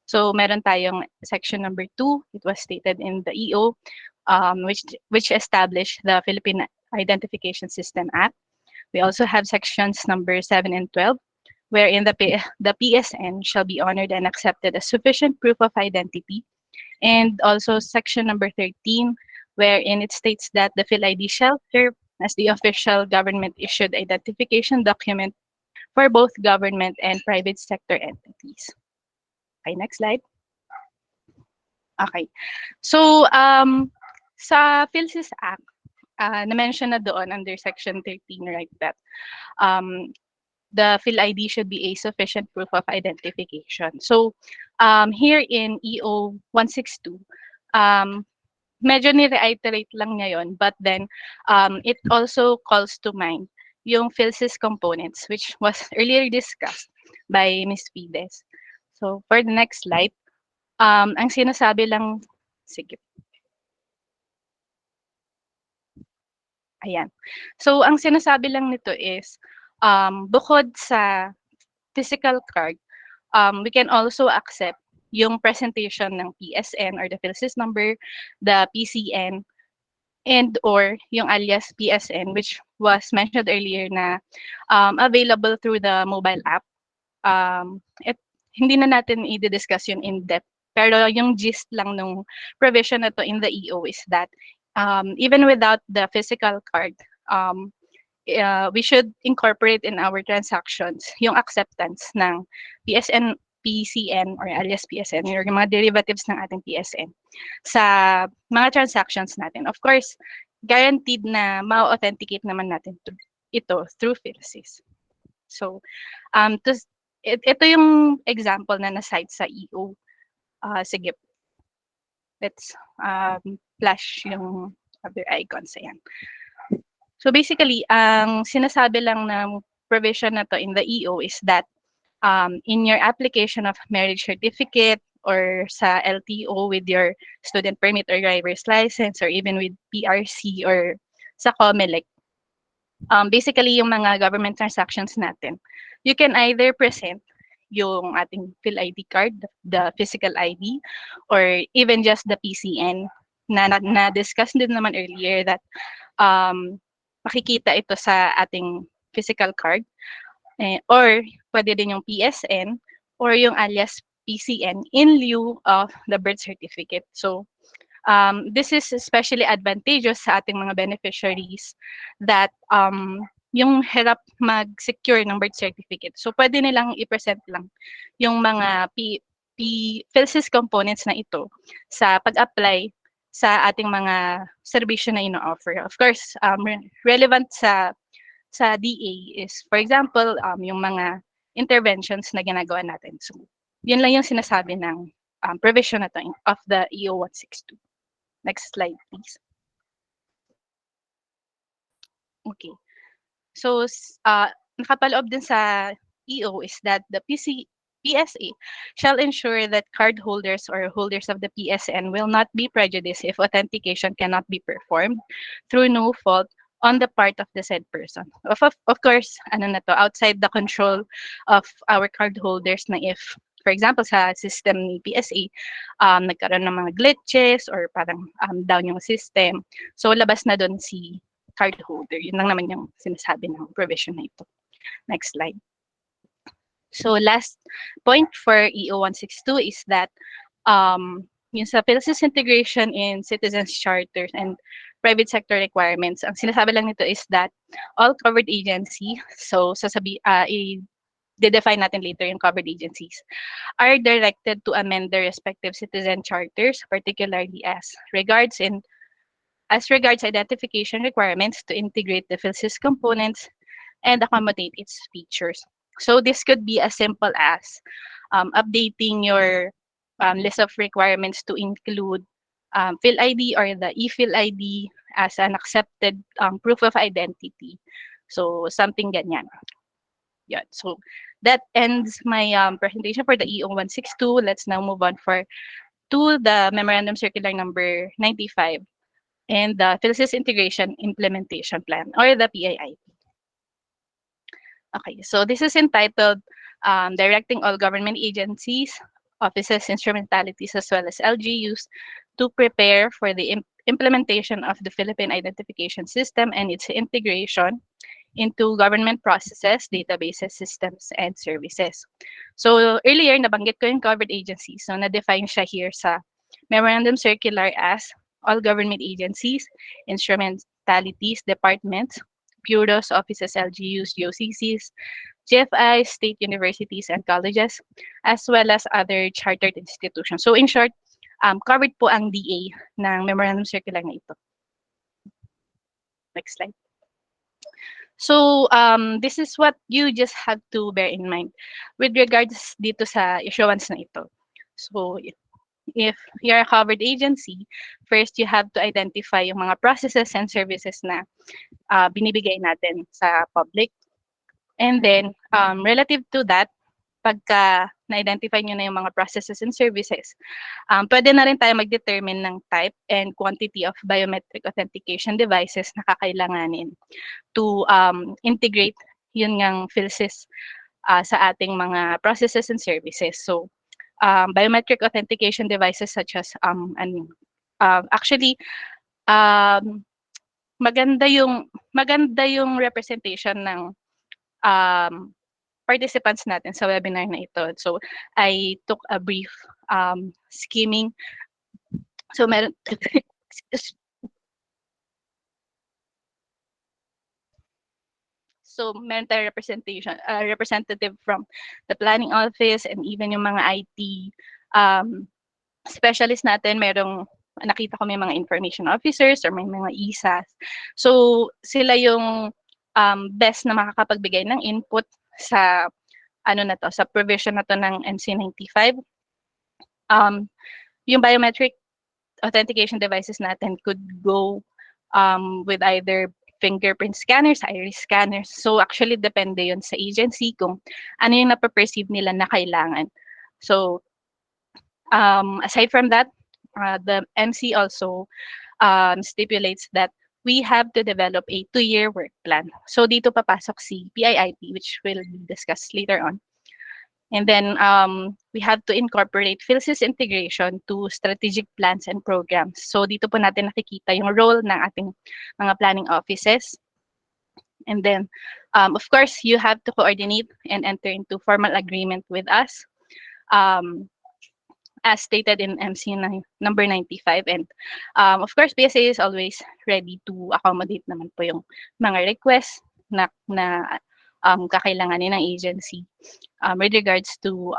So meron tayong section number 2, it was stated in the EO, which established the Philippine Identification System Act. We also have sections number 7 and 12, wherein the PSN shall be honored and accepted as sufficient proof of identity. And also section number 13, wherein it states that the PhilID shall serve as the official government issued identification document for both government and private sector entities. Okay, next slide. Okay. So, sa PhilSys Act, na-mention na doon under Section 13, right, that um, the PhilID should be a sufficient proof of identification. So, here in EO 162, um, medyo ni-reiterate lang niya yun, but then it also calls to mind yung PhilSys components, which was earlier discussed by Ms. Fides. So, for the next slide, ang sinasabi lang, sige, ayan. So, ang sinasabi lang nito is, bukod sa physical card, we can also accept yung presentation ng PSN or the PhilSys number, the PCN, and or yung alias PSN, which was mentioned earlier na available through the mobile app. It, hindi na natin i-discuss yun in depth. Pero yung gist lang nung provision na to in the EO is that even without the physical card, we should incorporate in our transactions yung acceptance ng PSN, PCN or alias PSN or yung mga derivatives ng ating PSN sa mga transactions natin. Of course, guaranteed na ma-authenticate naman natin ito through PhilSys. So, ito yung example na na-cite sa EO. Sige, let's flash yung other icons. Ayan. So basically, ang sinasabi lang ng provision na to in the EO is that in your application of marriage certificate or sa LTO with your student permit or driver's license or even with PRC or sa COMELEC, basically yung mga government transactions natin, you can either present yung ating PhilID card, the physical ID, or even just the PCN na-discuss din naman earlier that makikita ito sa ating physical card. Or pwede din yung PSN or yung alias PCN in lieu of the birth certificate. So, this is especially advantageous sa ating mga beneficiaries that yung hirap mag-secure ng birth certificate. So, pwede nilang i-present lang yung mga PhilSys components na ito sa pag-apply sa ating mga serbisyo na ino-offer. Of course, relevant sa DA is, for example, yung mga interventions na ginagawa natin. So, yun lang yung sinasabi ng provision na to of the EO 162. Next slide, please. Okay. So, nakapaloob din sa EO is that the PSA shall ensure that cardholders or holders of the PSN will not be prejudiced if authentication cannot be performed through no fault on the part of the said person. Of course, ano na to, outside the control of our cardholders na if, for example, sa system ni PSA, nagkaroon ng mga glitches or parang down yung system. So, labas na doon si cardholder. Yun lang naman yung sinasabi ng provision na ito. Next slide. So, last point for EO 162 is that yung sa PhilSys integration in citizens charters and private sector requirements, ang sinasabi lang nito is that all covered agency, so i-define natin later yung covered agencies, are directed to amend their respective citizen charters, particularly as regards identification requirements to integrate the PhilSys components and accommodate its features. So this could be as simple as updating your list of requirements to include PhilID or the ePhilID as an accepted proof of identity. So something ganyan. Yeah. So that ends my presentation for the EO 162. Let's now move on to the Memorandum Circular number 95 and the PhilSys Integration Implementation Plan or the PIIP. Okay, so this is entitled Directing All Government Agencies, Offices, Instrumentalities, as well as LGUs to prepare for the implementation of the Philippine Identification System and its integration into government processes, databases, systems, and services. So earlier, nabanggit ko yung covered agencies. So na-define siya here sa Memorandum Circular as all government agencies, instrumentalities, departments, bureaus, offices, LGUs, GOCCs, GFIs, state universities and colleges, as well as other chartered institutions. So in short, covered po ang DA ng Memorandum Circular na ito. Next slide. So this is what you just have to bear in mind with regards dito sa issuance na ito. So if you're a covered agency, first you have to identify yung mga processes and services na binibigay natin sa public. And then, relative to that, pagka na-identify nyo na yung mga processes and services, pwede na rin tayo mag-determine ng type and quantity of biometric authentication devices na kakailanganin to integrate yun ngang PhilSys sa ating mga processes and services. So, biometric authentication devices such as, actually, maganda yung representation ng participants natin sa webinar na ito. So, I took a brief skimming. So, meron So, meron tayong representative from the planning office and even yung mga IT specialist natin. Nakita ko may mga information officers or may mga ISAs. So, sila yung best na makakapagbigay ng input sa sa provision na to ng MC 95. Yung biometric authentication devices natin could go with either fingerprint scanners, iris scanners. So actually depende yun sa agency kung ano yung napaperceive nila na kailangan. So aside from that, the MC also stipulates that we have to develop a 2-year work plan. So dito papasok si PIIP, which will be discussed later on. And then we have to incorporate PhilSys integration to strategic plans and programs. So dito po natin nakikita yung role ng ating mga planning offices. And then, of course, you have to coordinate and enter into formal agreement with us. As stated in MC number 95. And of course, PSA is always ready to accommodate naman po yung mga requests na kakailanganin ng agency with regards to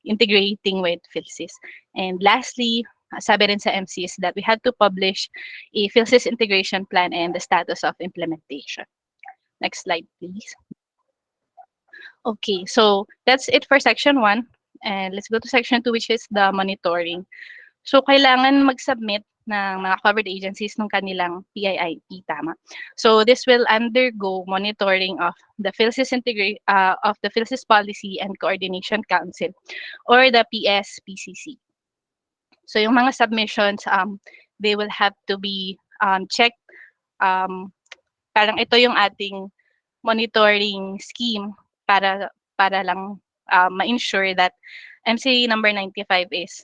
integrating with PhilSys. And lastly, sabi rin sa MC is that we had to publish a PhilSys integration plan and the status of implementation. Next slide, please. Okay, so that's it for section 1. And let's go to section 2, which is the monitoring. So, kailangan mag-submit ng mga covered agencies ng kanilang PIIP, tama. So, this will undergo monitoring of the PhilSys of the PhilSys Policy and Coordination Council or the PSPCC. So, yung mga submissions, they will have to be checked. Parang ito yung ating monitoring scheme para lang ma-ensure that MC number 95 is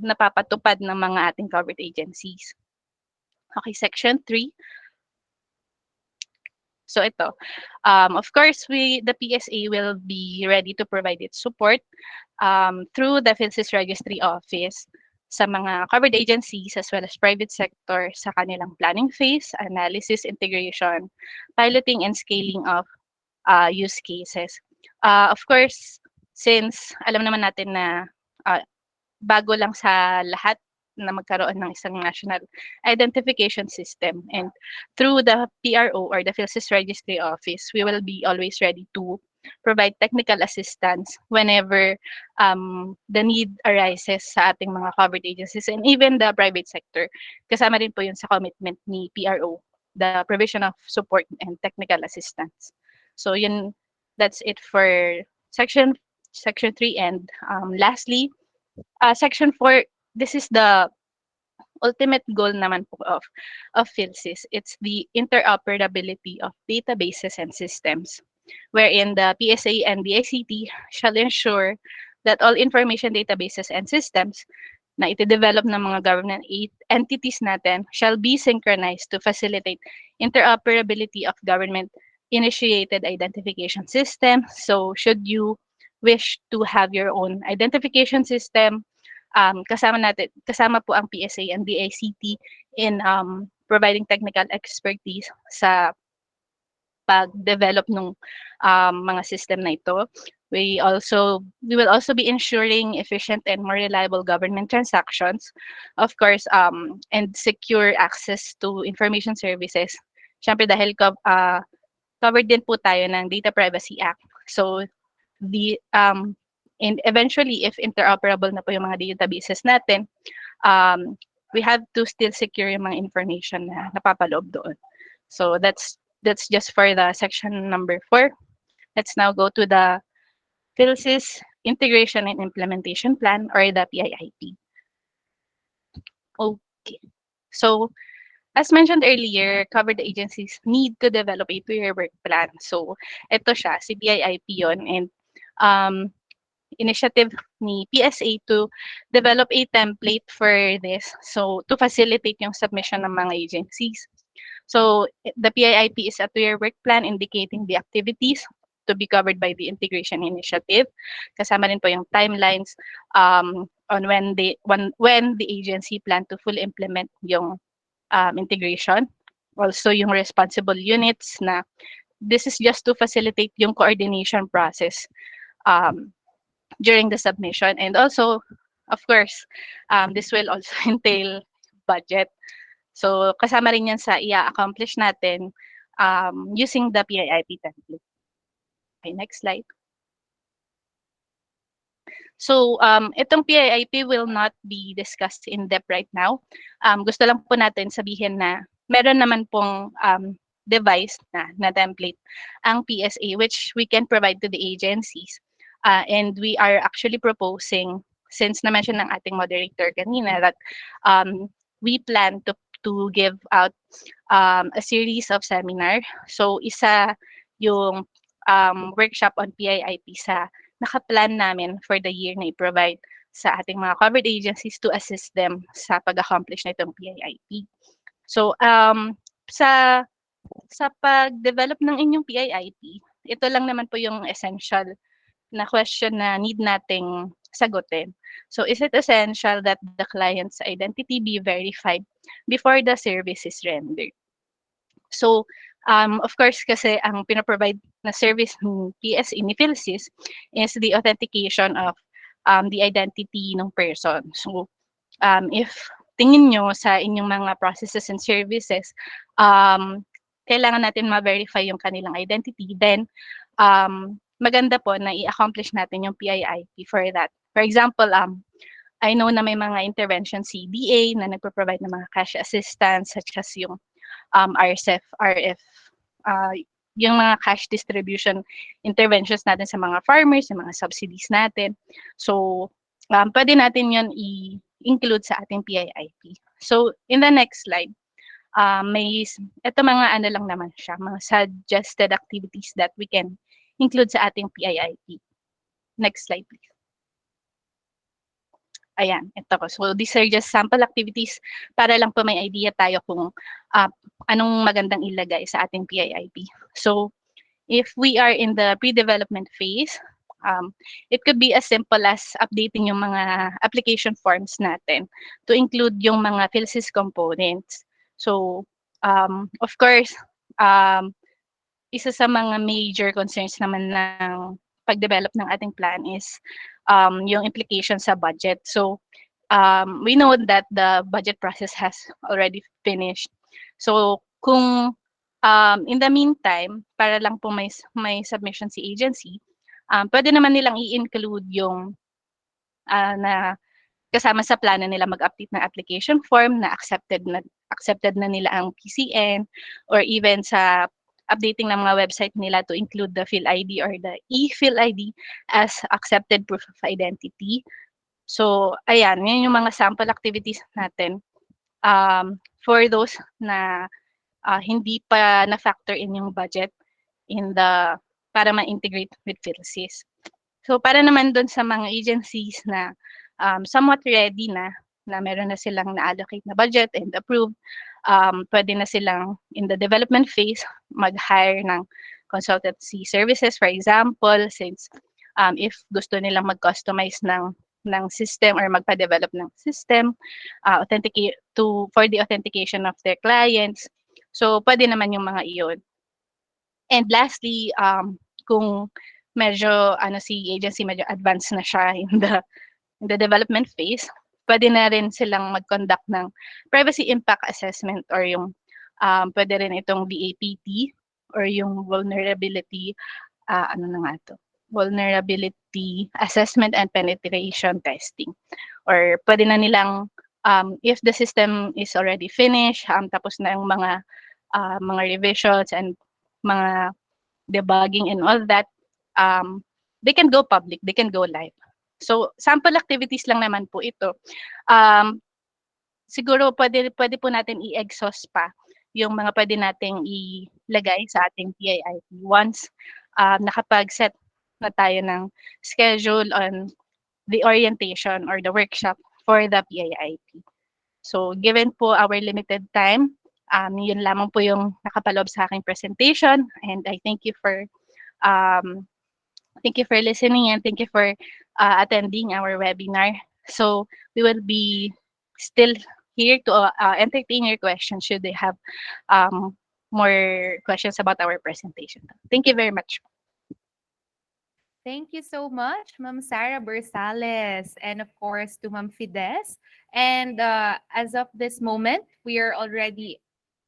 napapatupad ng mga ating covered agencies. Okay, section 3. So ito, of course, the PSA will be ready to provide its support through the PhilSys Registry Office sa mga covered agencies as well as private sector sa kanilang planning phase, analysis, integration, piloting, and scaling of use cases. Of course, since alam naman natin na bago lang sa lahat na magkaroon ng isang national identification system, and through the PRO or the PhilSys Registry Office, we will be always ready to provide technical assistance whenever the need arises sa ating mga covered agencies and even the private sector. Kasama rin po yun sa commitment ni PRO, the provision of support and technical assistance. So yun, that's it for section 3. And lastly, section 4, this is the ultimate goal naman po of PhilSys. It's the interoperability of databases and systems, wherein the PSA and the ICT shall ensure that all information databases and systems na iti-develop ng mga government entities natin shall be synchronized to facilitate interoperability of government initiated identification system. So should you wish to have your own identification system, kasama po ang PSA and DICT in providing technical expertise sa pag-develop ng mga system na ito. We will also be ensuring efficient and more reliable government transactions, of course, and secure access to information services. Siyempre dahil covered din po tayo ng Data Privacy Act. So the and eventually if interoperable na po yung mga databases natin, we have to still secure yung mga information na napapaloob doon. So that's just for the section number 4. Let's now go to the PhilSys Integration and Implementation Plan, or the PIIP. Okay. So as mentioned earlier, covered agencies need to develop a 2-year work plan. So ito siya, si PIIP yun, and um, initiative ni PSA to develop a template for this. So to facilitate yung submission ng mga agencies. So the PIIP is a 2-year work plan indicating the activities to be covered by the integration initiative. Kasama rin po yung timelines on when the agency plan to fully implement yung integration. Also yung responsible units na this is just to facilitate yung coordination process during the submission. And also, of course, this will also entail budget. So kasama rin yan sa i-accomplish natin using the PIIP template. Okay, next slide. So itong PIIP will not be discussed in depth right now. Gusto lang po natin sabihin na meron naman pong device na template ang PSA which we can provide to the agencies. And we are actually proposing, since na-mention ng ating moderator kanina, that we plan to give out a series of seminar. So isa yung workshop on PIIP sa nakaplan namin for the year na i-provide sa ating mga covered agencies to assist them sa pag-accomplish na itong PIIP. So sa pag-develop ng inyong PIIP, ito lang naman po yung essential na question na need nating sagutin. So is it essential that the client's identity be verified before the service is rendered? So of course kasi ang pinaprovide na service ng PSA ni PhilSys is the authentication of the identity ng person. So if tingin nyo sa inyong mga processes and services, kailangan natin ma-verify yung kanilang identity, then maganda po na i-accomplish natin yung PIIP for that. For example, I know na may mga intervention CDA na nagpo-provide ng mga cash assistance such as yung RCEF, RF, yung mga cash distribution interventions natin sa mga farmers, sa mga subsidies natin. So, pwede natin yun i-include sa ating PIIP. So, in the next slide, ito mga ano lang naman siya, mga suggested activities that we can include sa ating PIIP. Next slide, please. Ayan, ito ko. So, these are just sample activities para lang po may idea tayo kung anong magandang ilagay sa ating PIIP. So, if we are in the pre-development phase, it could be as simple as updating yung mga application forms natin to include yung mga PhilSys components. So, of course, isa sa mga major concerns naman ng pag-develop ng ating plan is yung implication sa budget. So, we know that the budget process has already finished. So, kung in the meantime, para lang po may submission si agency, pwede naman nilang i-include yung na kasama sa plano nila mag-update ng application form na accepted na nila ang PCN, or even sa updating ng mga website nila to include the PhilID or the e-PhilID as accepted proof of identity. So, ayan, yun yung mga sample activities natin for those na hindi pa na-factor in yung budget para ma-integrate with PhilSys. So, para naman doon sa mga agencies na somewhat ready na meron na silang na-allocate na budget and approved, pwede na silang in the development phase mag-hire ng consultancy services, for example, since if gusto nilang mag-customize ng system or magpa-develop ng system, authenticate to for the authentication of their clients. So, pwede naman yung mga iyon. And lastly, kung medyo ano si agency medyo advanced na siya in the development phase, pwede na rin silang mag-conduct ng privacy impact assessment or yung pwede rin itong VAPT or yung vulnerability ano na nga to, vulnerability assessment and penetration testing. Or pwede na nilang if the system is already finished, tapos na yung mga revisions and mga debugging and all that, they can go public, they can go live. So, sample activities lang naman po ito. Siguro pwede po natin i-exhaust pa yung mga pwede nating ilagay sa ating PIIP once nakapag-set na tayo ng schedule on the orientation or the workshop for the PIIP. So, given po our limited time, yun lamang po yung nakapaloob sa aking presentation, and I um, thank you for listening and thank you for attending our webinar. So, we will be still here to entertain your questions should they have um, more questions about our presentation. Thank you very much. Thank you so much, Ma'am Sarah Bersales, and of course to Ma'am Fides. And as of this moment, we are already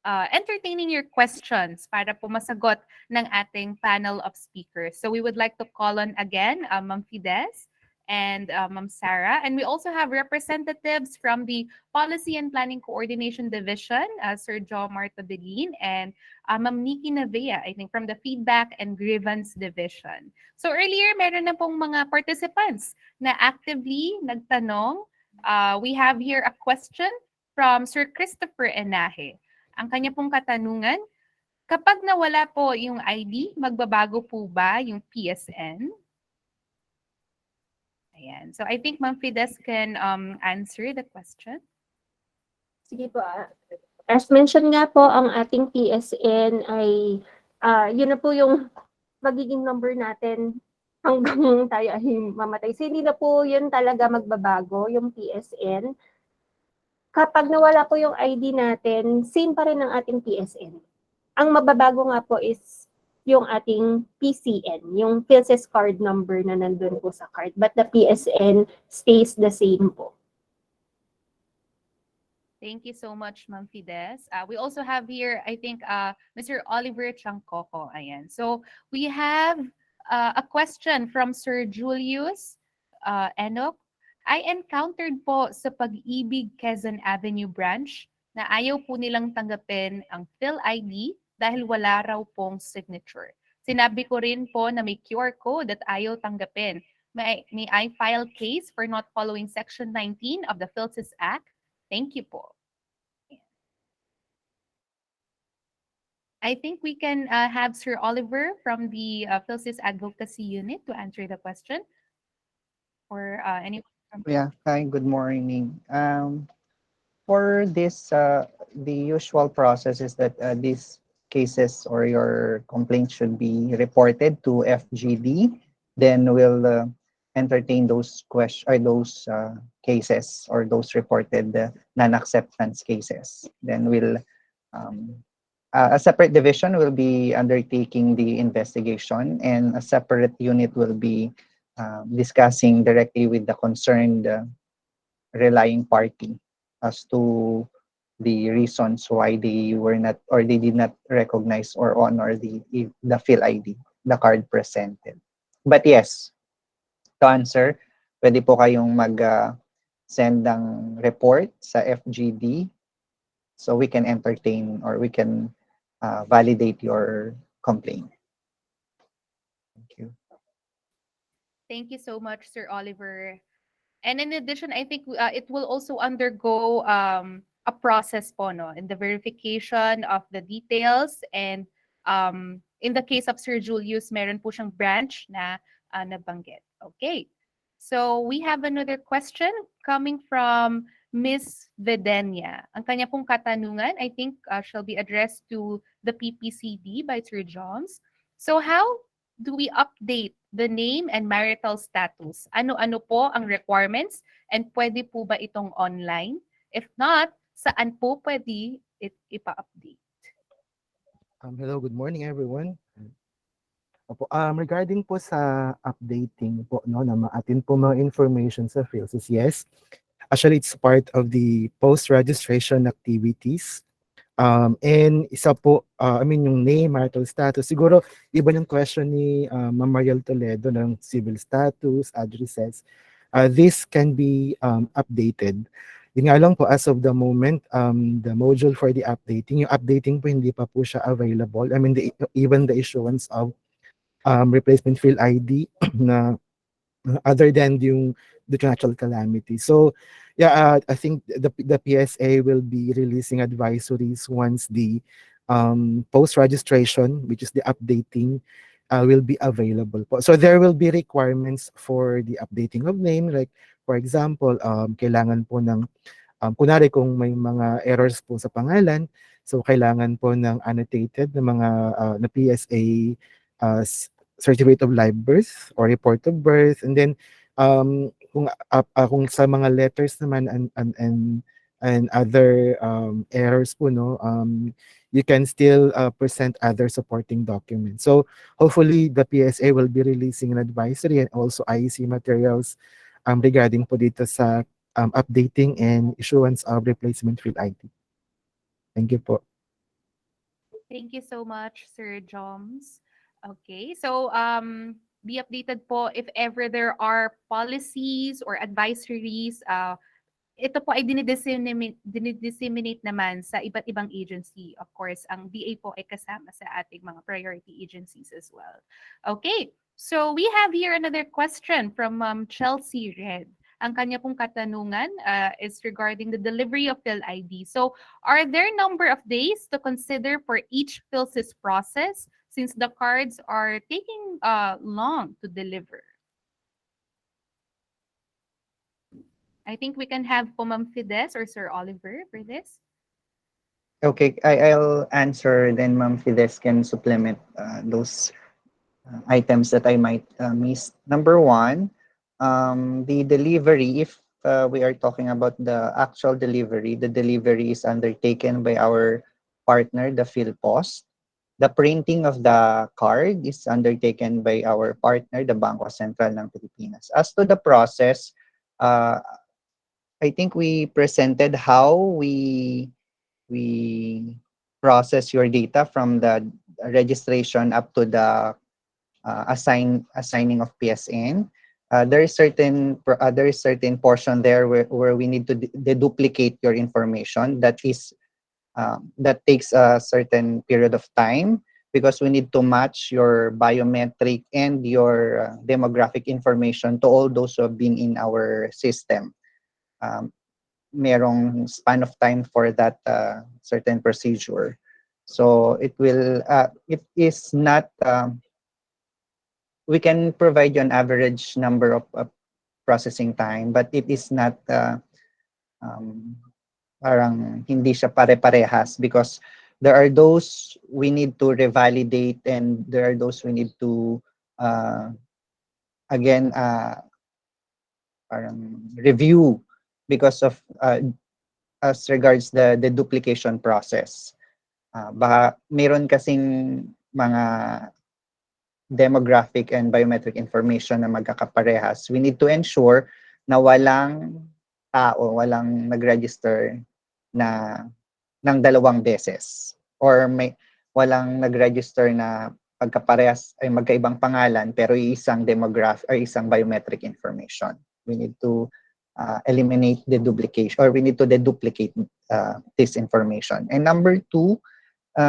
entertaining your questions para po masagot ng ating panel of speakers. So we would like to call on again Ma'am Fides and Ma'am Sarah. And we also have representatives from the Policy and Planning Coordination Division, Sir Jo Martobelin and Ma'am Nikki Navea, I think from the Feedback and Grievance Division. So earlier, meron na pong mga participants na actively nagtanong. We have here a question from Sir Christopher Enaje. Ang kanya pong katanungan, kapag nawala po yung ID, magbabago po ba yung PSN? Ayan. So I think Ma'am Fides can answer the question. Sige po. As mentioned nga po, ang ating PSN ay yun na po yung magiging number natin hanggang tayo ay mamatay. So, hindi na po yun talaga magbabago, yung PSN. Kapag nawala po yung ID natin, same pa rin ang ating PSN. Ang mababago nga po is yung ating PCN, yung PhilSys card number na nandun po sa card. But the PSN stays the same po. Thank you so much, Ma'am Fides. We also have here, I think, Mr. Oliver Changcoco. Ayan. So we have a question from Sir Julius Enoch. I encountered po sa Pag-ibig Quezon Avenue branch na ayaw po nilang tanggapin ang PhilID dahil wala raw pong signature. Sinabi ko rin po na may QR code at ayaw tanggapin. May I file case for not following Section 19 of the PhilSys Act? Thank you po. I think we can have Sir Oliver from the PhilSys Advocacy Unit to answer the question. Or anyone from... Yeah, hi, good morning. For this, the usual process is that these cases or your complaint should be reported to FGD. Then we'll entertain those cases or those reported non-acceptance cases. Then we'll a separate division will be undertaking the investigation, and a separate unit will be discussing directly with the concerned relying party as to the reasons why they were not or they did not recognize or honor the PhilID, the card presented. But yes, to answer, pwede po kayong mag-send ng report sa FGD so we can entertain or we can validate your complaint. Thank you. Thank you so much, Sir Oliver. And in addition, I think it will also undergo a process po, no, in the verification of the details. And in the case of Sir Julius, meron po siyang branch na nabanggit. Okay. So we have another question coming from Miss Vedenia. Ang kanya pong katanungan, I think, shall be addressed to the PPCD by Sir Jones. So how do we update the name and marital status? Ano-ano po ang requirements and pwede po ba itong online? If not, saan po pwede ipa-update? Hello, good morning everyone. Opo, regarding po sa updating po no na atin po mga information sa PhilSys, yes. Actually, it's part of the post-registration activities. And isa po, I mean yung name, marital status. Siguro iba yung question ni Ma'am Mariel Toledo ng civil status, addresses. This can be updated. Yun nga lang po, as of the moment, the module for the updating, yung updating po hindi pa po siya available. I mean, even the issuance of replacement field ID na other than the natural calamity. So yeah, I think the PSA will be releasing advisories once the post registration, which is the updating, will be available po. So there will be requirements for the updating of name, like for example, kailangan po ng kunwari kung may mga errors po sa pangalan, so kailangan po ng annotated na mga na PSA certificate of live birth or report of birth, and then kung sa mga letters naman and other errors po no, you can still present other supporting documents. So hopefully the PSA will be releasing an advisory and also IEC materials regarding po dito sa updating and issuance of replacement field ID. Thank you po. Thank you so much, Sir Joms. Okay, so be updated po if ever there are policies or advisories. Ito po ay dinidisseminate naman sa iba't ibang agency. Of course, ang DA po ay kasama sa ating mga priority agencies as well. Okay, so we have here another question from Chelsea Red. Ang kanya pong katanungan is regarding the delivery of PhilID. So, are there number of days to consider for each PhilSys process since the cards are taking long to deliver? I think we can have po Ma'am Fides or Sir Oliver for this. Okay, I'll answer, then Ma'am Fides can supplement those items that I might miss. Number one, the delivery, if we are talking about the actual delivery, the delivery is undertaken by our partner, the PhilPost. The printing of the card is undertaken by our partner, the Bangko Sentral ng Pilipinas. As to the process, I think we presented how we process your data from the registration up to the assigning of PSN. There is certain portion there where we need to deduplicate your information. That takes a certain period of time because we need to match your biometric and your demographic information to all those who have been in our system. Merong span of time for that certain procedure. So it is not, we can provide you an average number of processing time, but it is not parang hindi siya pare-parehas because there are those we need to revalidate and there are those we need to again parang review because of as regards the duplication process. Baka meron kasing mga demographic and biometric information na magkakaparehas. We need to ensure na walang walang nag-register na ng dalawang beses or walang nag-register na pagkaparehas ay magkaibang pangalan pero isang demographic or isang biometric information. We need to eliminate the duplication or we need to deduplicate this information. And number two,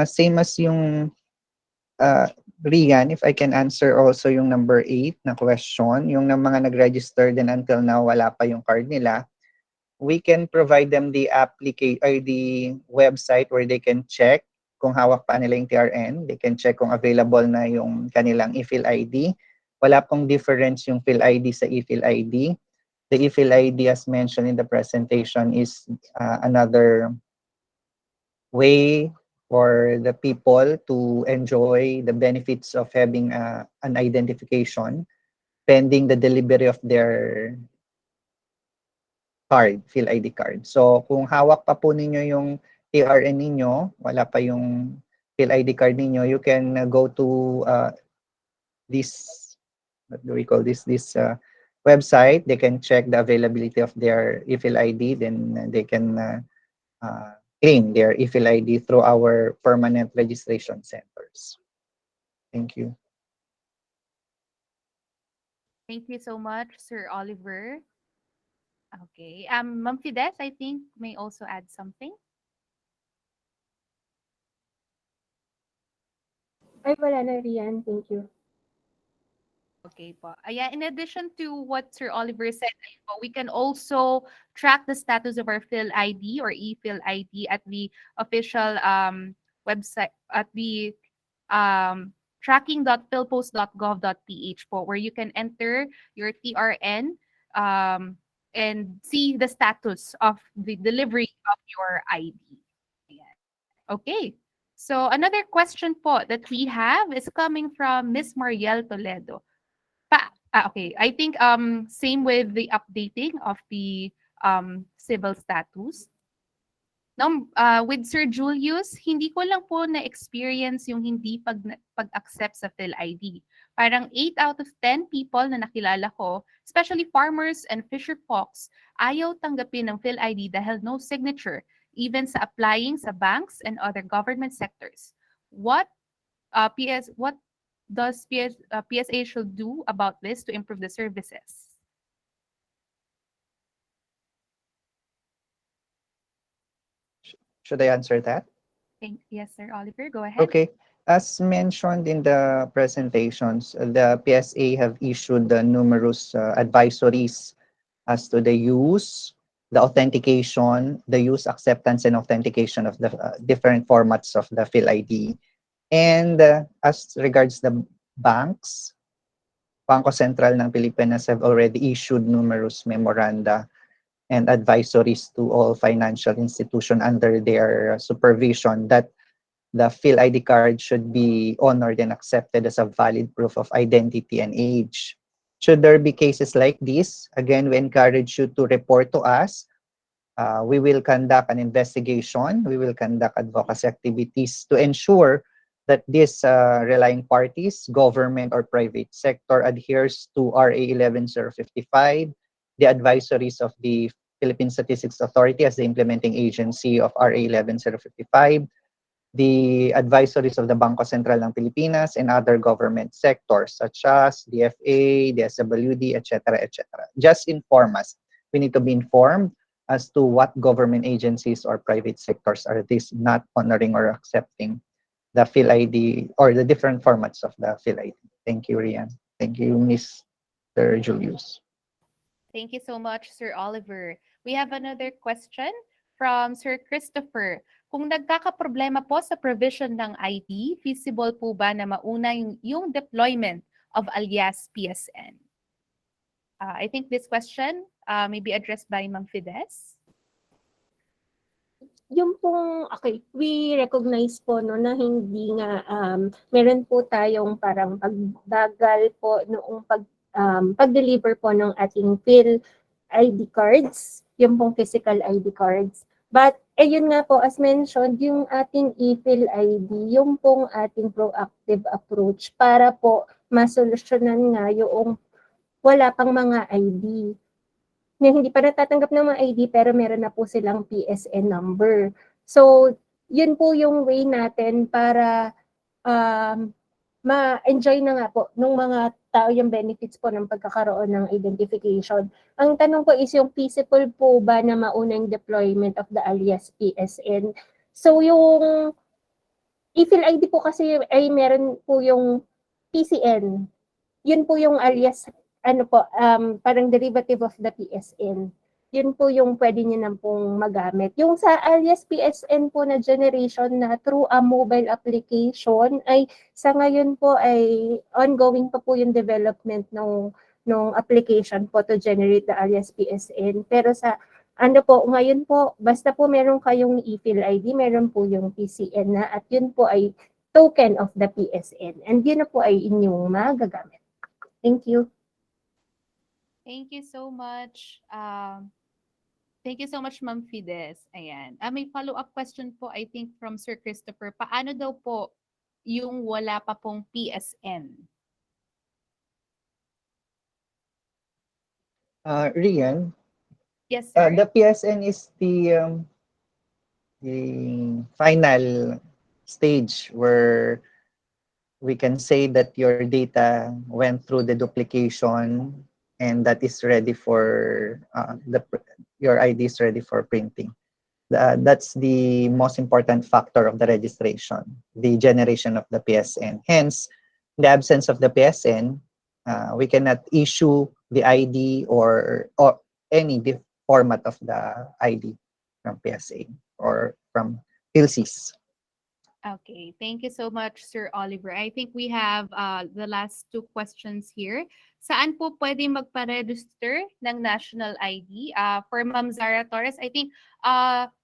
same as yung Rian, if I can answer also yung number 8 na question, yung mga nag-register din until now wala pa yung card nila, we can provide them the application or the website where they can check kung hawak pa nila yung TRN. They can check kung available na yung kanilang ePhilID. Wala pong difference yung PhilID sa ePhilID. The ePhilID, as mentioned in the presentation, is another way for the people to enjoy the benefits of having an identification pending the delivery of their card, PhilID card. So kung hawak pa po ninyo yung TRN ninyo, wala pa yung PhilID card ninyo, you can go to this, what do we call this website. They can check the availability of their ePhilID, then they can claim their ePhilID through our permanent registration centers. Thank you. Thank you so much, Sir Oliver. Okay. Ma'am Fides, I think may also add something. Ay, wala na, Rian. Thank you. Okay po. Yeah, in addition to what Sir Oliver said, ayun po, we can also track the status of our Phil ID or e-Phil ID at the official website at the um, tracking.philpost.gov.ph po, where you can enter your TRN and see the status of the delivery of your ID. Ayan. Okay. So another question po that we have is coming from Miss Mariel Toledo. Okay. I think same with the updating of the civil status. With Sir Julius, hindi ko lang po na-experience yung hindi pag-accept sa PhilID. Parang 8 out of 10 people na nakilala ko, especially farmers and fisher folks, ayaw tanggapin ng PhilID dahil no signature, even sa applying sa banks and other government sectors. What does PSA should do about this to improve the services? Should I answer that? Yes, Sir Oliver, go ahead. Okay. As mentioned in the presentations, the PSA have issued numerous advisories as to the use, the authentication, the use, acceptance, and authentication of the different formats of the PhilID. And as regards the banks, Bangko Sentral ng Pilipinas have already issued numerous memoranda and advisories to all financial institutions under their supervision that the PhilID card should be honored and accepted as a valid proof of identity and age. Should there be cases like this, again, we encourage you to report to us. We will conduct an investigation. We will conduct advocacy activities to ensure that these relying parties, government or private sector, adheres to RA 11055, the advisories of the Philippine Statistics Authority as the implementing agency of RA 11055, the advisories of the Bangko Sentral ng Pilipinas and other government sectors such as DFA, DSWD, etc., etc. Just inform us. We need to be informed as to what government agencies or private sectors are this not honoring or accepting the PhilID or the different formats of the PhilID. Thank you, Rian. Thank you, Mr. Julius. Thank you so much, Sir Oliver. We have another question from Sir Christopher. Kung nagkakaproblema po sa provision ng ID, feasible po ba na mauna yung deployment of alias PSN? I think this question may be addressed by Ma'am Fides. Yung pong, okay, we recognize po no, na hindi nga, meron po tayong parang pagbagal po noong pag-deliver po ng ating Phil ID cards, yung pong physical ID cards. But, ayun nga po, as mentioned, yung ating e-Phil ID, yung pong ating proactive approach para po masolusyonan nga yung wala pang mga ID. Na hindi pa natatanggap ng mga ID pero meron na po silang PSN number. So, yun po yung way natin para ma-enjoy na nga po ng mga tao yung benefits po ng pagkakaroon ng identification. Ang tanong po is yung feasible po ba na maunang deployment of the alias PSN? So, yung e-Phil ID po kasi ay meron po yung PCN. Yun po yung alias parang derivative of the PSN. Yun po yung pwede niyo na pong magamit. Yung sa alias PSN po na generation na through a mobile application ay sa ngayon po ay ongoing pa po yung development ng application po to generate the alias PSN. Pero sa Ano po, ngayon po, basta po meron kayong e-fill ID, meron po yung PCN na at yun po ay token of the PSN. And yun na po ay inyong magagamit. Thank you. Thank you so much. Thank you so much, Ma'am Fides. Ayan. May follow-up question po, I think, from Sir Christopher. Paano daw po yung wala pa pong PSN? Rian, Yes, sir. the PSN is the final stage where we can say that your data went through the duplication and that is ready for your ID is ready for printing. That's the most important factor of the registration, the generation of the PSN. Hence, in the absence of the PSN, we cannot issue the ID or any format of the ID from PSA or from PhilSys. Okay, thank you so much, Sir Oliver. I think we have the last two questions here. Saan po pwede magpa-register ng national ID? For Ma'am Zara Torres, I think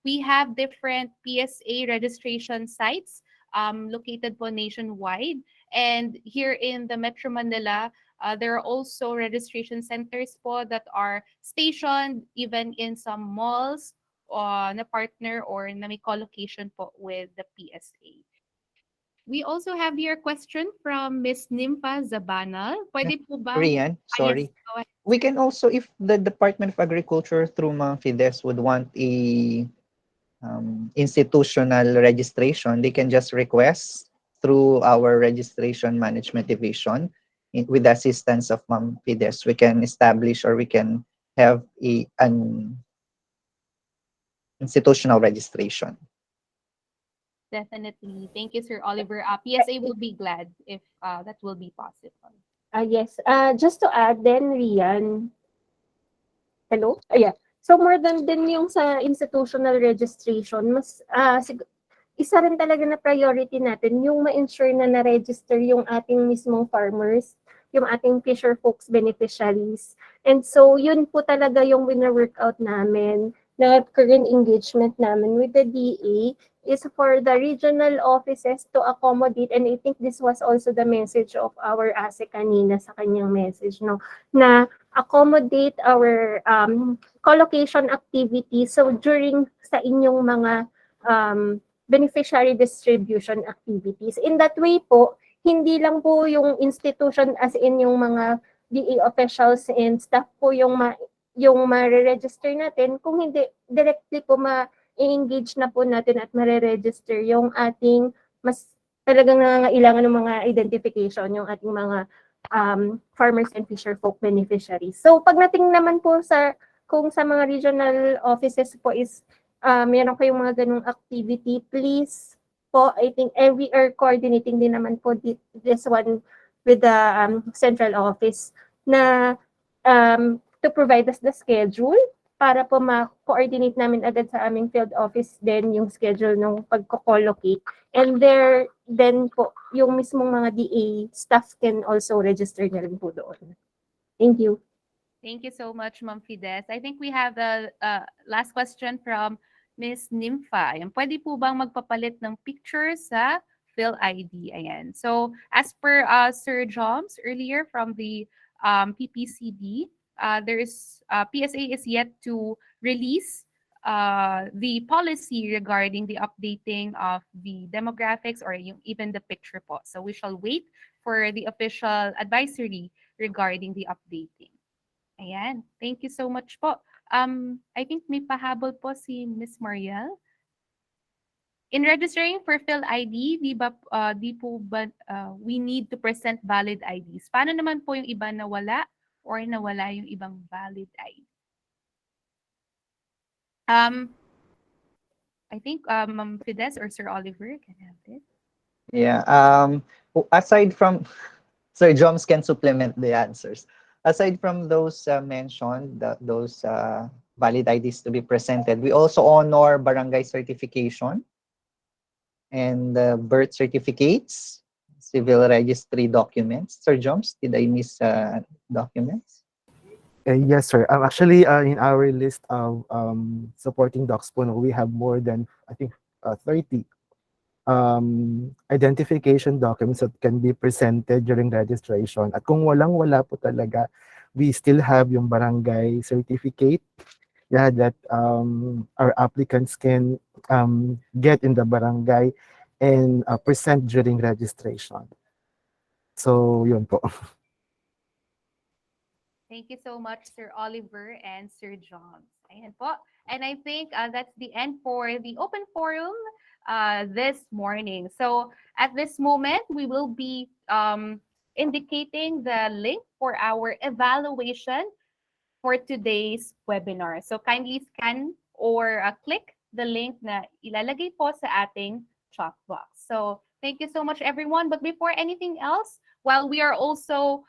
we have different PSA registration sites located po nationwide. And here in the Metro Manila, there are also registration centers po that are stationed even in some malls na partner or na may co-location po with the PSA. We also have here a question from Miss Nympha Zabanal. Pwede po bang... Rian, Yes, sorry. go ahead. We can also, if the Department of Agriculture through Mang Fides would want a institutional registration, they can just request through our registration management division with the assistance of Mang Fides. We can establish or we can have an institutional registration. Definitely. Thank you, Sir Oliver. PSA will be glad if that will be possible. Yes. Just to add then, Rian, hello? Yeah. So more than din yung sa institutional registration, mas isa rin talaga na priority natin yung ma-ensure na na-register yung ating mismong farmers, yung ating fisher folks beneficiaries. And so yun po talaga yung wina-workout namin na current engagement namin with the DA is for the regional offices to accommodate, and I think this was also the message of our ASE kanina sa kanyang message, no, na accommodate our collocation activities. So during sa inyong mga beneficiary distribution activities. In that way po, hindi lang po yung institution as in yung mga DA officials and staff po yung yung ma-register natin, kung hindi directly po ma-engage na po natin at ma-register yung ating mas talagang nangangailangan ng mga identification, yung ating mga farmers and fisher folk beneficiaries. So pagdating naman po sa kung sa mga regional offices po is meron kayong mga ganung activity, please po, I think we are coordinating din naman po this one with the central office na to provide us the schedule para po ma-coordinate namin agad sa aming field office din yung schedule ng pagko-collocate. And there, then po, yung mismong mga DA staff can also register na rin po doon. Thank you. Thank you so much, Ma'am Fides. I think we have the last question from Miss Nympha. Ayan, pwede po bang magpapalit ng picture sa PhilID? Ayan. So, as per Sir Joms earlier from the PPCD, PSA is yet to release the policy regarding the updating of the demographics or even the picture po. So, we shall wait for the official advisory regarding the updating. Ayan. Thank you so much po. I think may pahabol po si Miss Mariel. In registering for PhilID, di po ba we need to present valid IDs? Paano naman po yung iba nawala or nawala yung ibang valid ID? I think Ma'am Fides or Sir Oliver can have this. Yeah. Aside from Sir Joms can supplement the answers. Aside from those mentioned, those valid IDs to be presented, we also honor barangay certification and birth certificates, civil registry documents. Sir Joms, did I miss documents? Yes, sir. Actually, in our list of supporting docs po, no, we have more than, I think, 30 identification documents that can be presented during registration. At kung walang-wala po talaga, we still have yung barangay certificate, yeah, that our applicants can get in the barangay and present during registration. So, yun po. Thank you so much, Sir Oliver and Sir John. Ayan po. And I think that's the end for the open forum this morning. So at this moment, we will be indicating the link for our evaluation for today's webinar. So kindly scan or click the link na ilalagay po sa ating chat box. So thank you so much, everyone. But before anything else, while we are also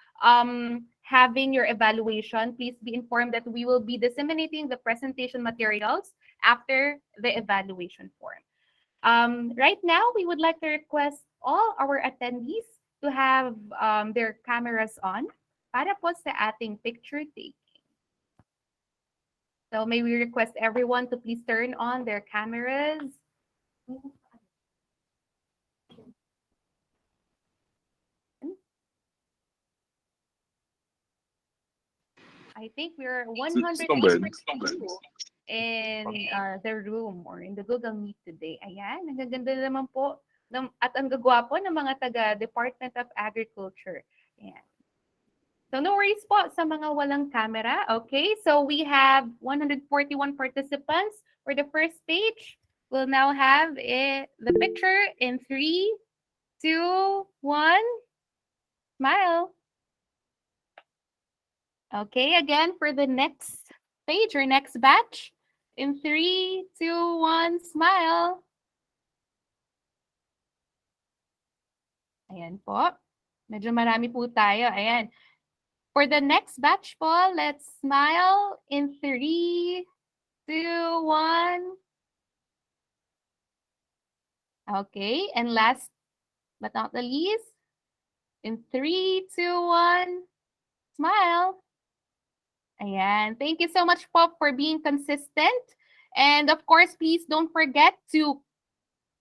having your evaluation, please be informed that we will be disseminating the presentation materials after the evaluation form. Right now, we would like to request all our attendees to have their cameras on para po sa ating picture take. So may we request everyone to please turn on their cameras. I think we're Estão bem. 182 in the room or in the Google Meet today. Ayan, ang gaganda naman po at ang gagwapo ng mga taga Department of Agriculture. Ayan. So no worries po sa mga walang camera. Okay, so we have 141 participants for the first stage. We'll now have the picture in 3, 2, 1. Smile. Okay, again for the next stage or next batch. In 3, 2, 1, smile. Ayan po. Medyo marami po tayo. Ayan. For the next batch po, let's smile in 3, 2, 1. Okay, and last but not the least, in 3, 2, 1, smile. Ayan. Thank you so much po for being consistent. And of course, please don't forget to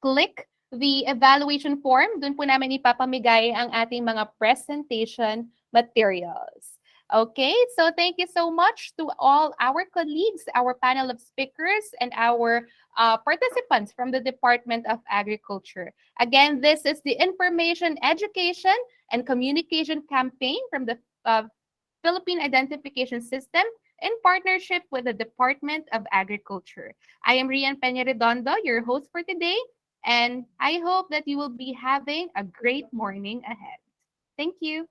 click the evaluation form. Doon po namin ipapamigay ang ating mga presentation materials. Okay, so thank you so much to all our colleagues, our panel of speakers, and our participants from the Department of Agriculture. Again, this is the Information Education and Communication Campaign from the Philippine Identification System in partnership with the Department of Agriculture. I am Rian Peña Redondo, your host for today, and I hope that you will be having a great morning ahead. Thank you.